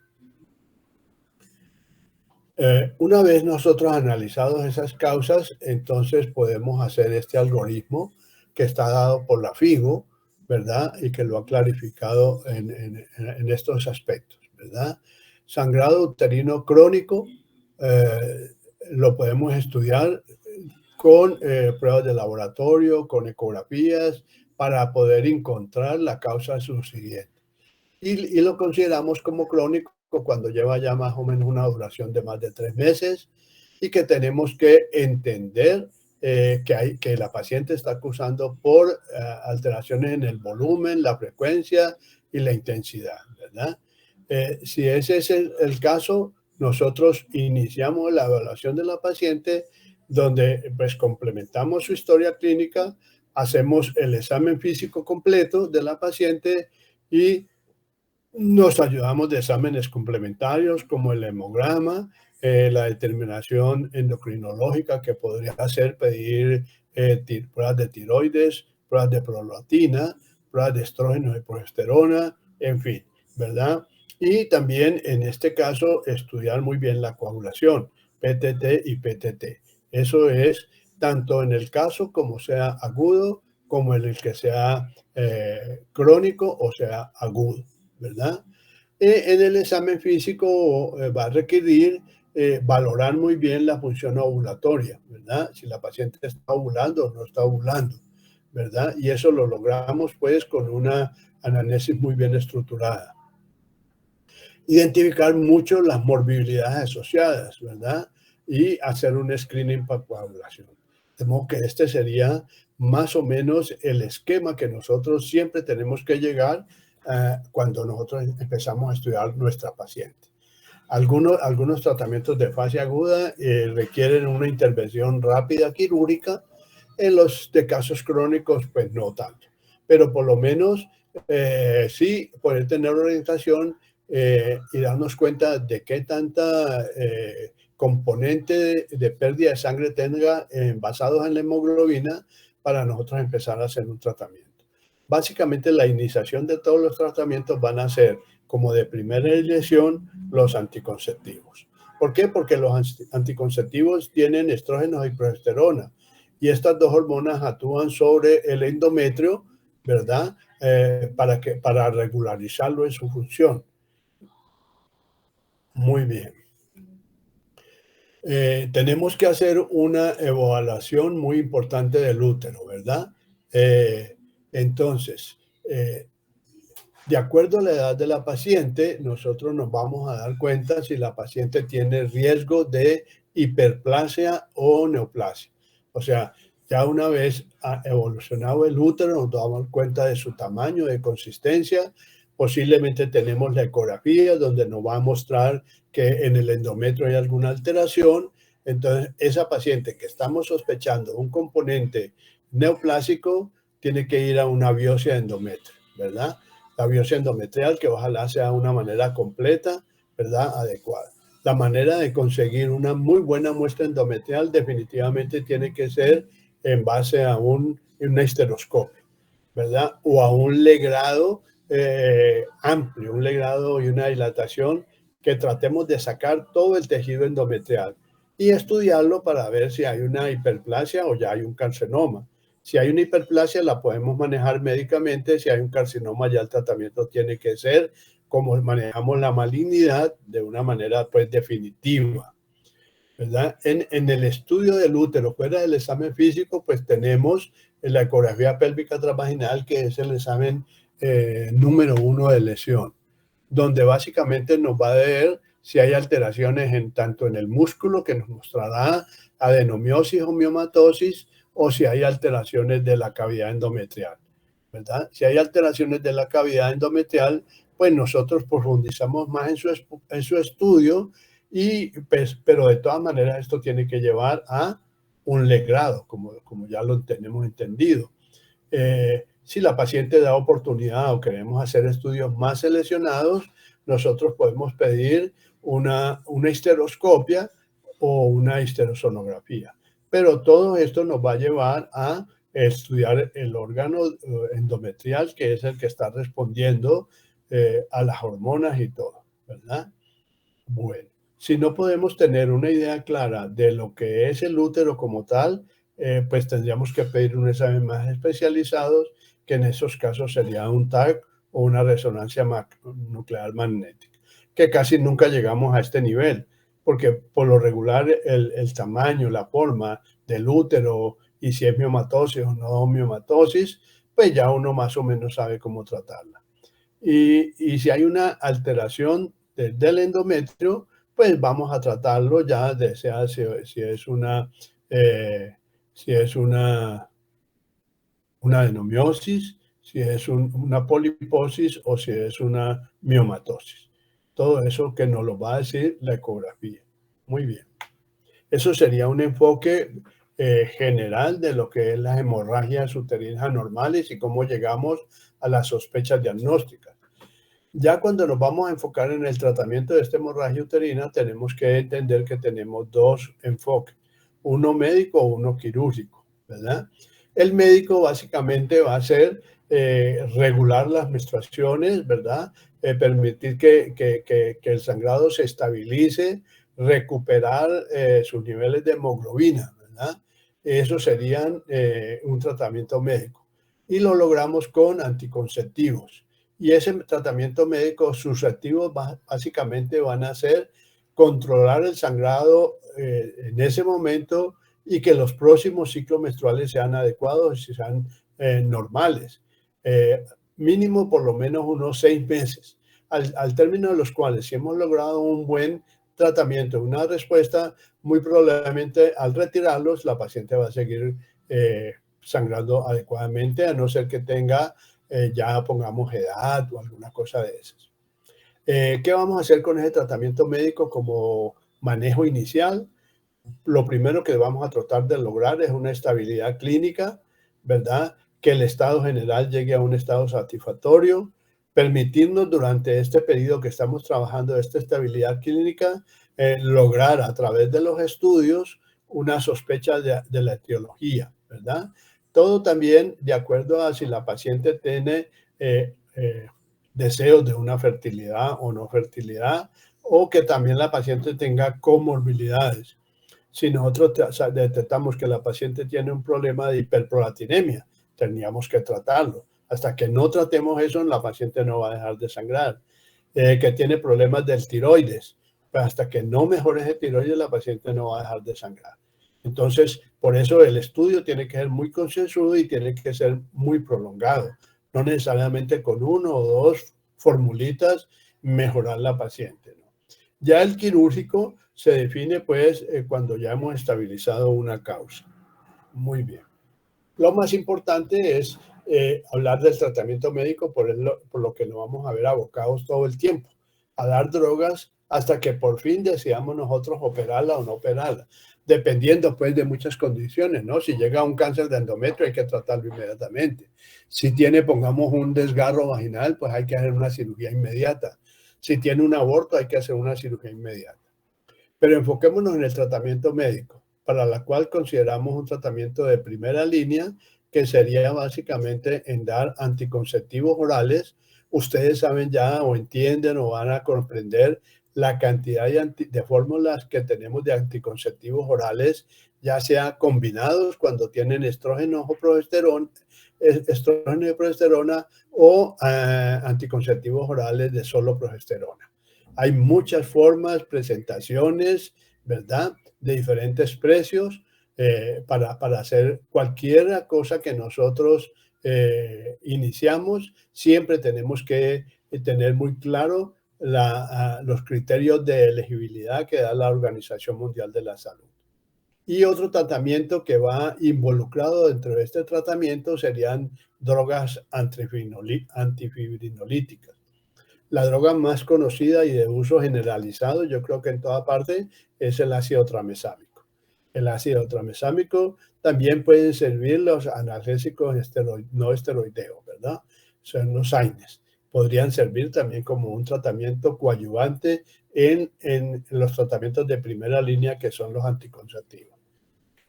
Una vez nosotros analizados esas causas, entonces podemos hacer este algoritmo que está dado por la FIGO, ¿verdad? Y que lo ha clarificado en estos aspectos, ¿verdad? Sangrado uterino crónico, eh, lo podemos estudiar con pruebas de laboratorio, con ecografías, para poder encontrar la causa subsiguiente. Y lo consideramos como crónico cuando lleva ya más o menos una duración de más de 3 meses y que tenemos que entender que la paciente está acusando por alteraciones en el volumen, la frecuencia y la intensidad, ¿verdad? Si ese es el caso, nosotros iniciamos la evaluación de la paciente donde pues complementamos su historia clínica, hacemos el examen físico completo de la paciente y nos ayudamos de exámenes complementarios como el hemograma, la determinación endocrinológica que podría hacer pedir pruebas de tiroides, pruebas de prolactina, pruebas de estrógeno y progesterona, en fin, ¿verdad? Y también en este caso estudiar muy bien la coagulación, PTT y PTT. Eso es tanto en el caso como sea agudo, como en el que sea crónico o sea agudo. ¿Verdad? En el examen físico va a requerir valorar muy bien la función ovulatoria, ¿verdad? Si la paciente está ovulando o no está ovulando, ¿verdad? Y eso lo logramos pues con una anamnesis muy bien estructurada. Identificar mucho las morbilidades asociadas, ¿verdad? Y hacer un screening para coagulación. De modo que este sería más o menos el esquema que nosotros siempre tenemos que llegar cuando nosotros empezamos a estudiar nuestra paciente. Algunos tratamientos de fase aguda requieren una intervención rápida quirúrgica. En los de casos crónicos, pues no tanto. Pero por lo menos sí poder tener orientación y darnos cuenta de qué tanta componente de pérdida de sangre tenga basados en la hemoglobina para nosotros empezar a hacer un tratamiento. Básicamente la iniciación de todos los tratamientos van a ser como de primera elección los anticonceptivos. ¿Por qué? Porque los anticonceptivos tienen estrógenos y progesterona y estas dos hormonas actúan sobre el endometrio, ¿verdad? Para regularizarlo en su función. Muy bien. Tenemos que hacer una evaluación muy importante del útero, ¿verdad? Eh, entonces, eh, de acuerdo a la edad de la paciente, nosotros nos vamos a dar cuenta si la paciente tiene riesgo de hiperplasia o neoplasia. O sea, ya una vez ha evolucionado el útero, nos damos cuenta de su tamaño, de consistencia. Posiblemente tenemos la ecografía donde nos va a mostrar que en el endometrio hay alguna alteración. Entonces, esa paciente que estamos sospechando un componente neoplásico tiene que ir a una biopsia de endometrio, ¿verdad? La biopsia endometrial, que ojalá sea de una manera completa, ¿verdad? Adecuada. La manera de conseguir una muy buena muestra endometrial definitivamente tiene que ser en base a una histeroscopio, ¿verdad? O a un legrado amplio, un legrado y una dilatación que tratemos de sacar todo el tejido endometrial y estudiarlo para ver si hay una hiperplasia o ya hay un carcinoma. Si hay una hiperplasia, la podemos manejar médicamente. Si hay un carcinoma, ya el tratamiento tiene que ser como manejamos la malignidad de una manera pues definitiva, ¿verdad? En el estudio del útero, fuera del examen físico, pues tenemos la ecografía pélvica transvaginal, que es el examen número 1 de lesión, donde básicamente nos va a ver si hay alteraciones tanto en el músculo, que nos mostrará adenomiosis o miomatosis, o si hay alteraciones de la cavidad endometrial, ¿verdad? Si hay alteraciones de la cavidad endometrial, pues nosotros profundizamos más en su estudio, pues, pero de todas maneras esto tiene que llevar a un legrado, como ya lo tenemos entendido. Si la paciente da oportunidad o queremos hacer estudios más seleccionados, nosotros podemos pedir una histeroscopia o una histerosonografía. Pero todo esto nos va a llevar a estudiar el órgano endometrial, que es el que está respondiendo a las hormonas y todo. ¿verdad? Bueno, si no podemos tener una idea clara de lo que es el útero como tal, pues tendríamos que pedir un examen más especializado, que en esos casos sería un TAC o una resonancia nuclear magnética, que casi nunca llegamos a este nivel, porque por lo regular el tamaño, la forma del útero y si es miomatosis o no miomatosis, pues ya uno más o menos sabe cómo tratarla. Y si hay una alteración del endometrio, pues vamos a tratarlo ya, sea si es eh, si es una adenomiosis, si es una poliposis o si es una miomatosis. Todo eso que nos lo va a decir la ecografía. Muy bien. Eso sería un enfoque general de lo que es las hemorragias uterinas anormales y cómo llegamos a las sospechas diagnósticas. Ya cuando nos vamos a enfocar en el tratamiento de esta hemorragia uterina, tenemos que entender que tenemos dos enfoques, uno médico o uno quirúrgico, ¿verdad? El médico básicamente va a ser regular las menstruaciones, ¿verdad? Permitir que el sangrado se estabilice, recuperar sus niveles de hemoglobina, ¿verdad? Eso serían un tratamiento médico. Y lo logramos con anticonceptivos. Y ese tratamiento médico, sus activos básicamente van a ser controlar el sangrado en ese momento y que los próximos ciclos menstruales sean adecuados y sean normales. Eh, Mínimo por lo menos unos 6 meses, al término de los cuales si hemos logrado un buen tratamiento, una respuesta, muy probablemente al retirarlos la paciente va a seguir sangrando adecuadamente, a no ser que tenga ya pongamos edad o alguna cosa de esas. ¿Qué vamos a hacer con ese tratamiento médico como manejo inicial? Lo primero que vamos a tratar de lograr es una estabilidad clínica, ¿verdad? Que el estado general llegue a un estado satisfactorio, permitirnos durante este periodo que estamos trabajando esta estabilidad clínica, lograr a través de los estudios una sospecha de la etiología, ¿verdad? Todo también de acuerdo a si la paciente tiene deseos de una fertilidad o no fertilidad, o que también la paciente tenga comorbilidades. Si nosotros detectamos que la paciente tiene un problema de hiperprolactinemia, tendríamos que tratarlo. Hasta que no tratemos eso, la paciente no va a dejar de sangrar. Que tiene problemas del tiroides, pues hasta que no mejore ese tiroides, la paciente no va a dejar de sangrar. Entonces, por eso el estudio tiene que ser muy concienzudo y tiene que ser muy prolongado. No necesariamente con uno o dos formulitas mejorar la paciente, ¿no? Ya el quirúrgico se define pues cuando ya hemos estabilizado una causa. Muy bien. Lo más importante es hablar del tratamiento médico, por lo que nos vamos a ver abocados todo el tiempo, a dar drogas hasta que por fin decidamos nosotros operarla o no operarla, dependiendo pues de muchas condiciones, ¿no? Si llega un cáncer de endometrio hay que tratarlo inmediatamente. Si tiene, pongamos, un desgarro vaginal, pues hay que hacer una cirugía inmediata. Si tiene un aborto hay que hacer una cirugía inmediata. Pero enfoquémonos en el tratamiento médico, para la cual consideramos un tratamiento de primera línea, que sería básicamente en dar anticonceptivos orales. Ustedes saben ya o entienden o van a comprender la cantidad de fórmulas que tenemos de anticonceptivos orales, ya sea combinados cuando tienen estrógeno o progesterona, estrógeno y progesterona, o anticonceptivos orales de solo progesterona. Hay muchas formas, presentaciones, ¿verdad? De diferentes precios para hacer cualquier cosa que nosotros iniciamos. Siempre tenemos que tener muy claro los criterios de elegibilidad que da la Organización Mundial de la Salud. Y otro tratamiento que va involucrado dentro de este tratamiento serían drogas antifibrinolíticas. La droga más conocida y de uso generalizado, yo creo que en toda parte, es el ácido tranexámico. El ácido tranexámico también pueden servir los analgésicos no esteroideos, ¿verdad? Son los AINES. Podrían servir también como un tratamiento coadyuvante en los tratamientos de primera línea, que son los anticonceptivos.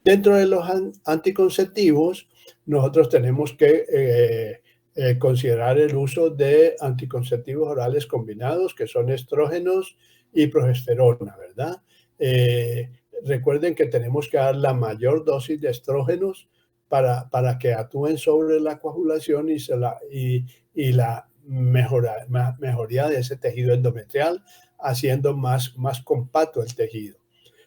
Dentro de los anticonceptivos, nosotros tenemos que considerar el uso de anticonceptivos orales combinados, que son estrógenos y progesterona, ¿verdad? Eh, Recuerden que tenemos que dar la mayor dosis de estrógenos para que actúen sobre la coagulación y la mejoría de ese tejido endometrial, haciendo más compacto el tejido.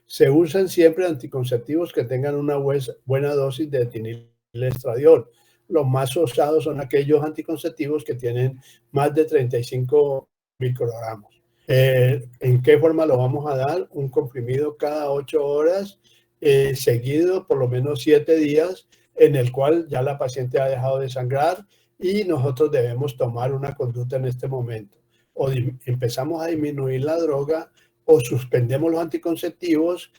Se usan siempre anticonceptivos que tengan una buena dosis de etinilestradiol. Los más usados son aquellos anticonceptivos que tienen más de 35 microgramos. ¿En qué forma lo vamos a dar? Un comprimido cada 8 horas, seguido por lo menos 7 días, en el cual ya la paciente ha dejado de sangrar y nosotros debemos tomar una conducta en este momento. O empezamos a disminuir la droga o suspendemos los anticonceptivos,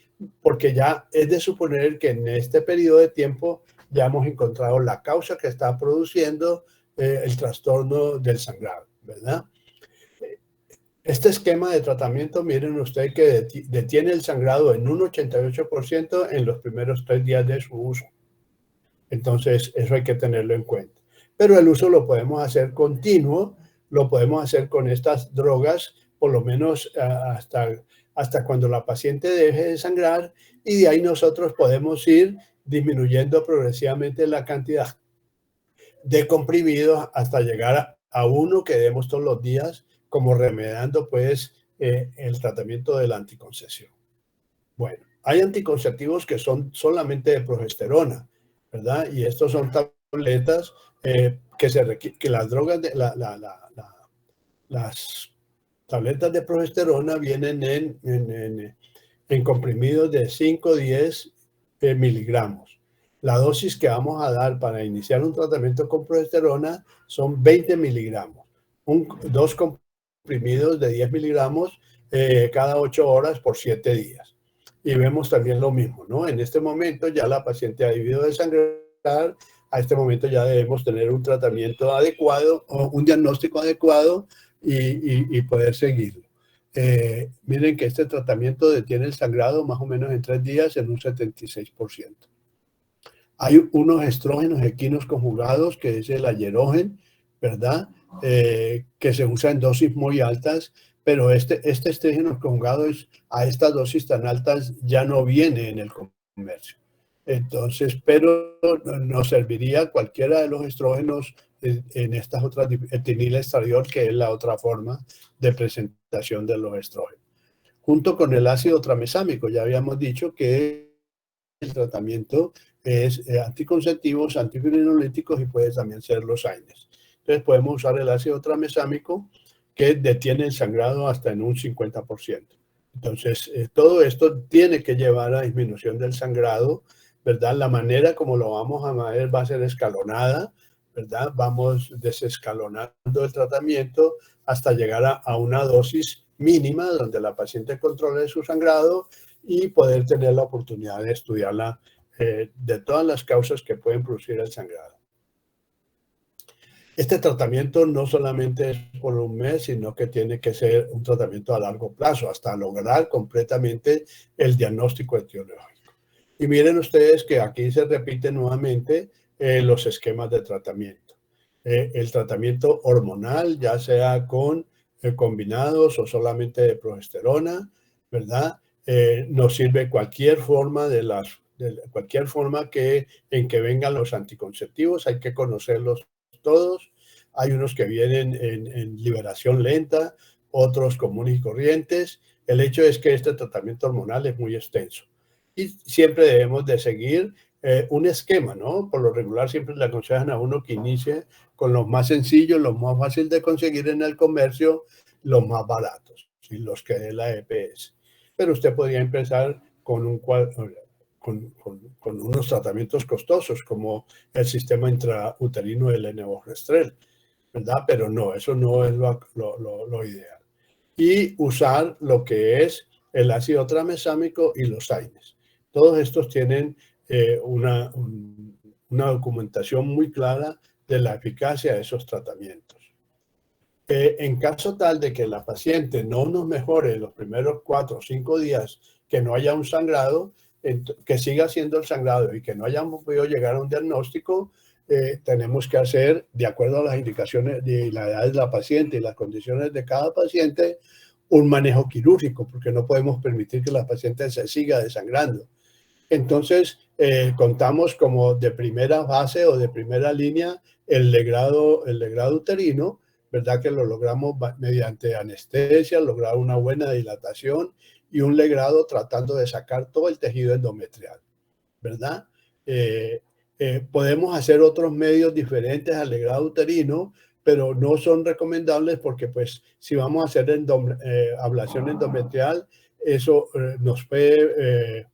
porque ya es de suponer que en este periodo de tiempo ya hemos encontrado la causa que está produciendo el trastorno del sangrado, ¿verdad? Este esquema de tratamiento, miren ustedes que detiene el sangrado en un 88% en los primeros 3 días de su uso. Entonces, eso hay que tenerlo en cuenta. Pero el uso lo podemos hacer continuo, lo podemos hacer con estas drogas, por lo menos hasta cuando la paciente deje de sangrar, y de ahí nosotros podemos ir disminuyendo progresivamente la cantidad de comprimidos hasta llegar a uno que demos todos los días, como remediando pues el tratamiento de la anticoncepción. Bueno, hay anticonceptivos que son solamente de progesterona, ¿verdad? Y estos son tabletas que las drogas, las tabletas de progesterona vienen en comprimidos de 5 o 10 miligramos. La dosis que vamos a dar para iniciar un tratamiento con progesterona son 20 miligramos. Dos comprimidos de 10 miligramos cada 8 horas por 7 días. Y vemos también lo mismo, ¿no? En este momento ya la paciente ha debido de sangrar, a este momento ya debemos tener un tratamiento adecuado o un diagnóstico adecuado y poder seguirlo. Miren que este tratamiento detiene el sangrado más o menos en 3 días en un 76%. Hay unos estrógenos equinos conjugados, que es el Ayerogen, ¿verdad? Que se usa en dosis muy altas, pero este estrógeno conjugado a estas dosis tan altas ya no viene en el comercio. Entonces, pero nos serviría cualquiera de los estrógenos en estas otras, etinilestradiol, que es la otra forma de presentación de los estrógenos. Junto con el ácido tramesámico, ya habíamos dicho que el tratamiento es anticonceptivos, antifibrinolíticos y puede también ser los AINES. Entonces podemos usar el ácido tramesámico, que detiene el sangrado hasta en un 50%. Entonces todo esto tiene que llevar a disminución del sangrado, ¿verdad? La manera como lo vamos a medir va a ser escalonada, ¿verdad? Vamos desescalonando el tratamiento hasta llegar a una dosis mínima donde la paciente controle su sangrado y poder tener la oportunidad de estudiarla de todas las causas que pueden producir el sangrado. Este tratamiento no solamente es por un mes, sino que tiene que ser un tratamiento a largo plazo, hasta lograr completamente el diagnóstico etiológico. Y miren ustedes que aquí se repiten nuevamente los esquemas de tratamiento. El tratamiento hormonal, ya sea con combinados o solamente de progesterona, ¿verdad? Nos sirve cualquier forma cualquier forma en que vengan los anticonceptivos, hay que conocerlos todos. Hay unos que vienen en liberación lenta, otros comunes y corrientes. El hecho es que este tratamiento hormonal es muy extenso y siempre debemos de seguir un esquema, ¿no? Por lo regular siempre le aconsejan a uno que inicie con los más sencillos, los más fáciles de conseguir en el comercio, los más baratos, ¿sí? Los que dé la EPS. Pero usted podría empezar con unos tratamientos costosos como el sistema intrauterino del levonorgestrel, ¿verdad? Pero no, eso no es lo ideal. Y usar lo que es el ácido tramesámico y los AINES. Todos estos tienen una documentación muy clara de la eficacia de esos tratamientos. En caso tal de que la paciente no nos mejore los primeros 4 o 5 días, que no haya un sangrado, que siga siendo el sangrado y que no hayamos podido llegar a un diagnóstico, tenemos que hacer, de acuerdo a las indicaciones de la edad de la paciente y las condiciones de cada paciente, un manejo quirúrgico, porque no podemos permitir que la paciente se siga desangrando. Entonces, contamos como de primera fase o de primera línea el legrado uterino, ¿verdad? Que lo logramos mediante anestesia, lograr una buena dilatación y un legrado tratando de sacar todo el tejido endometrial, ¿verdad? Eh, Podemos hacer otros medios diferentes al legrado uterino, pero no son recomendables porque, pues, si vamos a hacer ablación endometrial, eso nos puede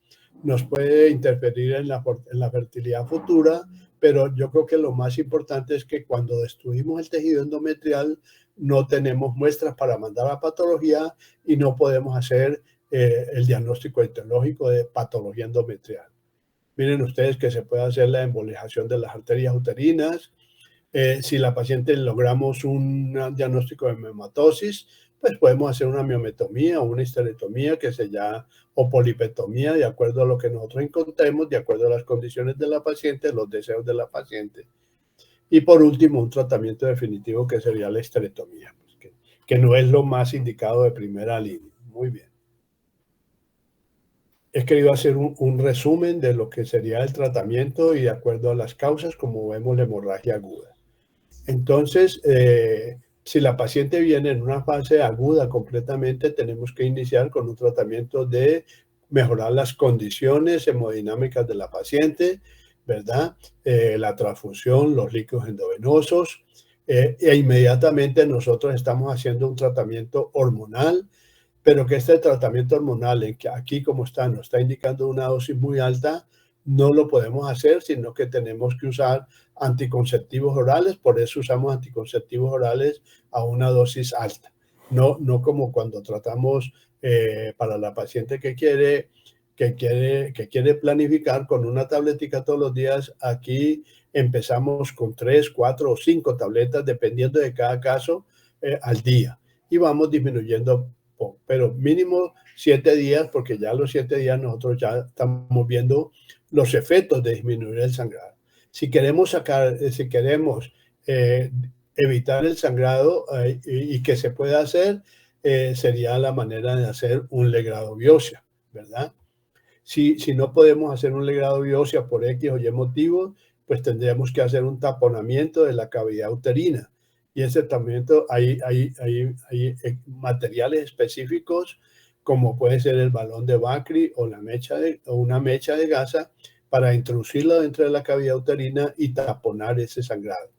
interferir en la fertilidad futura, pero yo creo que lo más importante es que cuando destruimos el tejido endometrial no tenemos muestras para mandar a patología y no podemos hacer el diagnóstico etiológico de patología endometrial. Miren ustedes que se puede hacer la embolización de las arterias uterinas. Si la paciente logramos un diagnóstico de miomatosis, pues podemos hacer una miometomía o una histerectomía o polipectomía, de acuerdo a lo que nosotros encontremos, de acuerdo a las condiciones de la paciente, los deseos de la paciente. Y por último, un tratamiento definitivo que sería la histerectomía, pues, que no es lo más indicado de primera línea. Muy bien. He querido hacer un resumen de lo que sería el tratamiento y de acuerdo a las causas, como vemos la hemorragia aguda. Entonces, si la paciente viene en una fase aguda completamente, tenemos que iniciar con un tratamiento de mejorar las condiciones hemodinámicas de la paciente, ¿verdad? La transfusión, los líquidos endovenosos, e inmediatamente nosotros estamos haciendo un tratamiento hormonal, pero que este tratamiento hormonal, en que aquí como está, nos está indicando una dosis muy alta, no lo podemos hacer, sino que tenemos que usar anticonceptivos orales, por eso usamos anticonceptivos orales a una dosis alta. No como cuando tratamos para la paciente que quiere planificar con una tabletica todos los días. Aquí empezamos con 3, 4 o 5 tabletas, dependiendo de cada caso, al día. Y vamos disminuyendo pero mínimo 7 días, porque ya a los 7 días nosotros ya estamos viendo los efectos de disminuir el sangrado. Si queremos eh, evitar el sangrado y que se pueda hacer, sería la manera de hacer un legrado biopsia, ¿verdad? Si no podemos hacer un legrado biopsia por X o Y motivo, pues tendríamos que hacer un taponamiento de la cavidad uterina. Y ese taponamiento hay materiales específicos, como puede ser el balón de Bakri o una mecha de gasa, para introducirlo dentro de la cavidad uterina y taponar ese sangrado.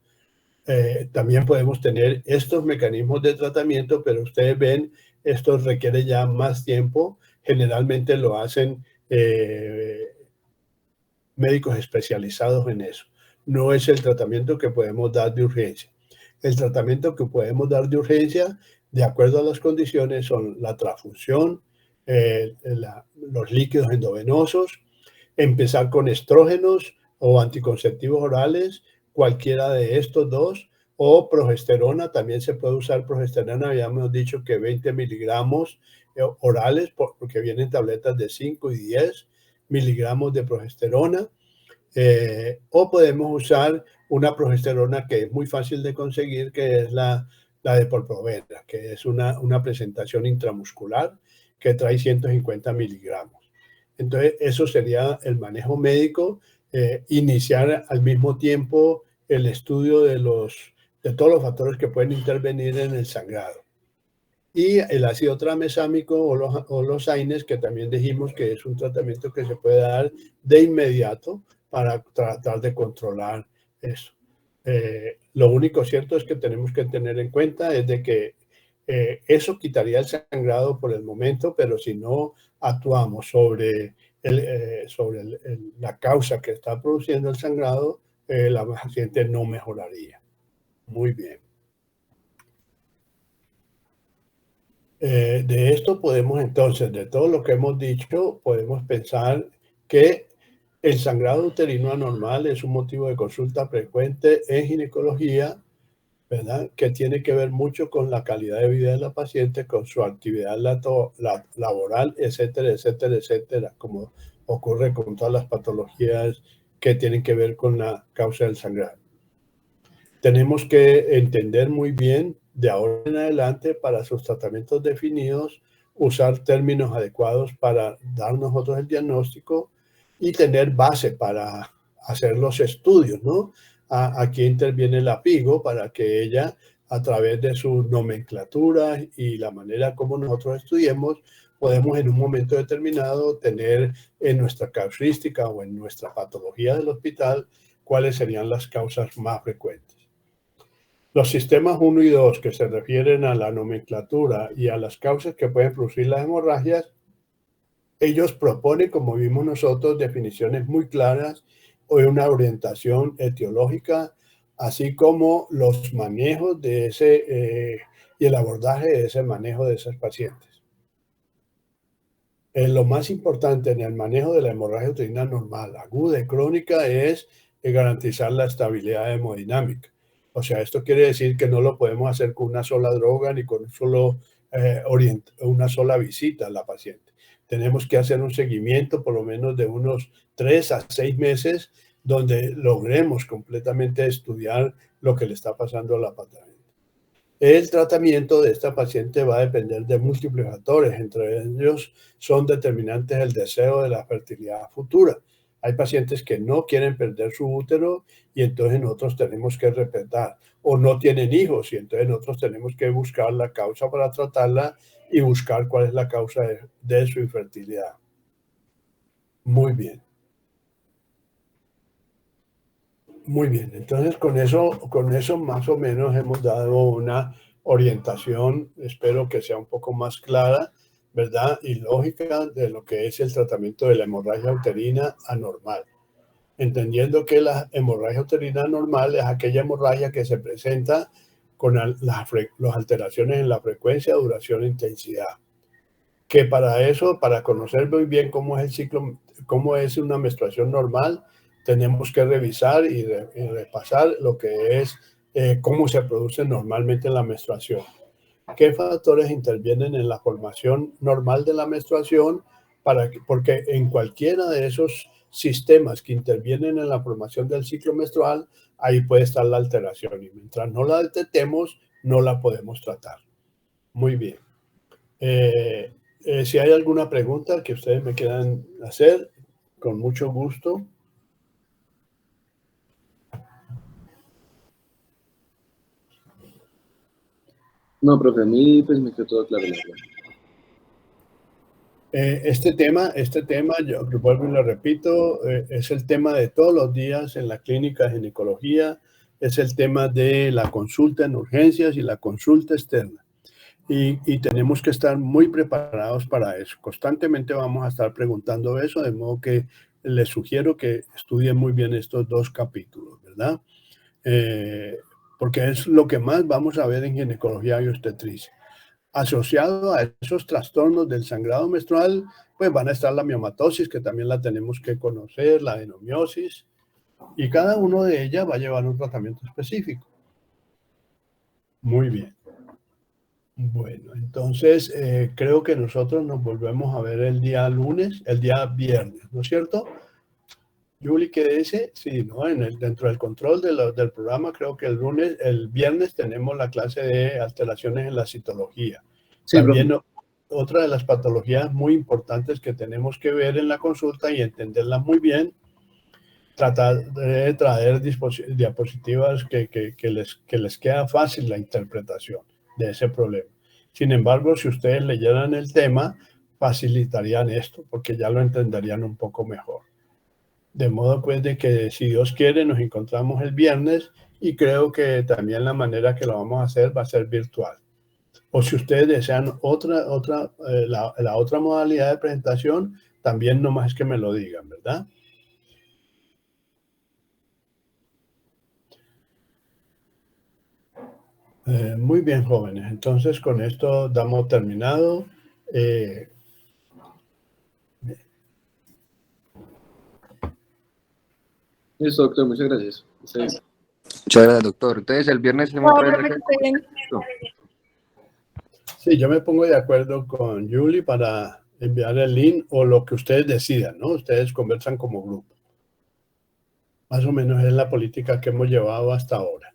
También podemos tener estos mecanismos de tratamiento, pero ustedes ven, esto requiere ya más tiempo. Generalmente lo hacen médicos especializados en eso. No es el tratamiento que podemos dar de urgencia. El tratamiento que podemos dar de urgencia, de acuerdo a las condiciones, son la transfusión, los líquidos endovenosos, empezar con estrógenos o anticonceptivos orales, cualquiera de estos dos, o progesterona. También se puede usar progesterona, habíamos dicho que 20 miligramos orales, porque vienen tabletas de 5 y 10 miligramos de progesterona, o podemos usar una progesterona que es muy fácil de conseguir, que es la de Polprovera, que es una presentación intramuscular que trae 150 miligramos. Entonces, eso sería el manejo médico, iniciar al mismo tiempo el estudio de todos los factores que pueden intervenir en el sangrado. Y el ácido tranexámico o los AINES, que también dijimos que es un tratamiento que se puede dar de inmediato para tratar de controlar eso. Lo único cierto es que tenemos que tener en cuenta es de que eso quitaría el sangrado por el momento, pero si no actuamos sobre la causa que está produciendo el sangrado, la paciente no mejoraría. Muy bien. De esto podemos entonces, de todo lo que hemos dicho, podemos pensar que el sangrado uterino anormal es un motivo de consulta frecuente en ginecología, ¿verdad? Que tiene que ver mucho con la calidad de vida de la paciente, con su actividad laboral, etcétera, etcétera, etcétera, como ocurre con todas las patologías que tienen que ver con la causa del sangrado. Tenemos que entender muy bien de ahora en adelante para sus tratamientos definidos, usar términos adecuados para dar nosotros el diagnóstico y tener base para hacer los estudios, ¿no? Aquí interviene la PIGO para que ella, a través de su nomenclatura y la manera como nosotros estudiemos, podemos en un momento determinado tener en nuestra casuística o en nuestra patología del hospital cuáles serían las causas más frecuentes. Los sistemas 1 y 2 que se refieren a la nomenclatura y a las causas que pueden producir las hemorragias, ellos proponen, como vimos nosotros, definiciones muy claras o una orientación etiológica, así como los manejos de ese y el abordaje de ese manejo de esos pacientes. Lo más importante en el manejo de la hemorragia uterina normal, aguda y crónica es garantizar la estabilidad hemodinámica. O sea, esto quiere decir que no lo podemos hacer con una sola droga ni con una sola visita a la paciente. Tenemos que hacer un seguimiento por lo menos de unos 3 a 6 meses donde logremos completamente estudiar lo que le está pasando a la paciente. El tratamiento de esta paciente va a depender de múltiples factores, entre ellos son determinantes el deseo de la fertilidad futura. Hay pacientes que no quieren perder su útero y entonces nosotros tenemos que respetar, o no tienen hijos y entonces nosotros tenemos que buscar la causa para tratarla y buscar cuál es la causa de su infertilidad. Muy bien. Muy bien, entonces con eso más o menos hemos dado una orientación, espero que sea un poco más clara, ¿verdad? Y lógica de lo que es el tratamiento de la hemorragia uterina anormal. Entendiendo que la hemorragia uterina anormal es aquella hemorragia que se presenta con las alteraciones en la frecuencia, duración e intensidad. Que para eso, para conocer muy bien cómo es el ciclo, cómo es una menstruación normal, tenemos que revisar y repasar lo que es cómo se produce normalmente la menstruación. ¿Qué factores intervienen en la formación normal de la menstruación? Porque en cualquiera de esos sistemas que intervienen en la formación del ciclo menstrual, ahí puede estar la alteración y mientras no la detectemos, no la podemos tratar. Muy bien. Si hay alguna pregunta que ustedes me quieran hacer, con mucho gusto.
No, profe, a mí pues me quedó todo claro.
Este tema, yo vuelvo y lo repito, es el tema de todos los días en la clínica de ginecología, es el tema de la consulta en urgencias y la consulta externa. Y tenemos que estar muy preparados para eso. Constantemente vamos a estar preguntando eso, de modo que les sugiero que estudien muy bien estos 2 capítulos, ¿verdad? Porque es lo que más vamos a ver en ginecología y obstetricia. Asociado a esos trastornos del sangrado menstrual, pues van a estar la miomatosis, que también la tenemos que conocer, la adenomiosis, y cada uno de ellas va a llevar un tratamiento específico. Muy bien. Bueno, entonces creo que nosotros nos volvemos a ver el día lunes, el día viernes, ¿no es cierto? Julie, ¿qué dice? Sí, ¿no? Dentro del control del programa, creo que el viernes tenemos la clase de alteraciones en la citología.
Sí,
También
profe.
otra de las patologías muy importantes que tenemos que ver en la consulta y entenderlas muy bien, tratar de traer diapositivas que les queda fácil la interpretación de ese problema. Sin embargo, si ustedes leyeran el tema, facilitarían esto, porque ya lo entenderían un poco mejor. De modo pues de que si Dios quiere nos encontramos el viernes y creo que también la manera que lo vamos a hacer va a ser virtual. O si ustedes desean la otra modalidad de presentación, también nomás que me lo digan, ¿verdad? Muy bien, jóvenes. Entonces con esto damos terminado.
Listo, doctor, muchas gracias. Está bien.
Muchas gracias, doctor. Entonces, el viernes tenemos otra vez
Sí, yo me pongo de acuerdo con Julie para enviar el link o lo que ustedes decidan, ¿no? Ustedes conversan como grupo. Más o menos es la política que hemos llevado hasta ahora.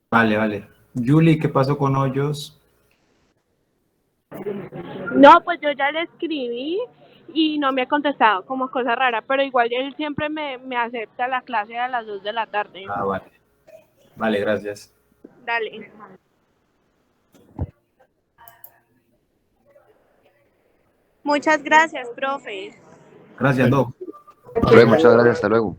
Vale, vale. Julie, ¿qué pasó con Hoyos?
No, pues yo ya le escribí y no me ha contestado, como cosa rara, pero igual él siempre me acepta la clase a las 2 de la tarde.
Ah, vale. Vale, gracias.
Dale. Muchas gracias, profe.
Gracias, Doc.
Profe, muchas gracias, hasta luego.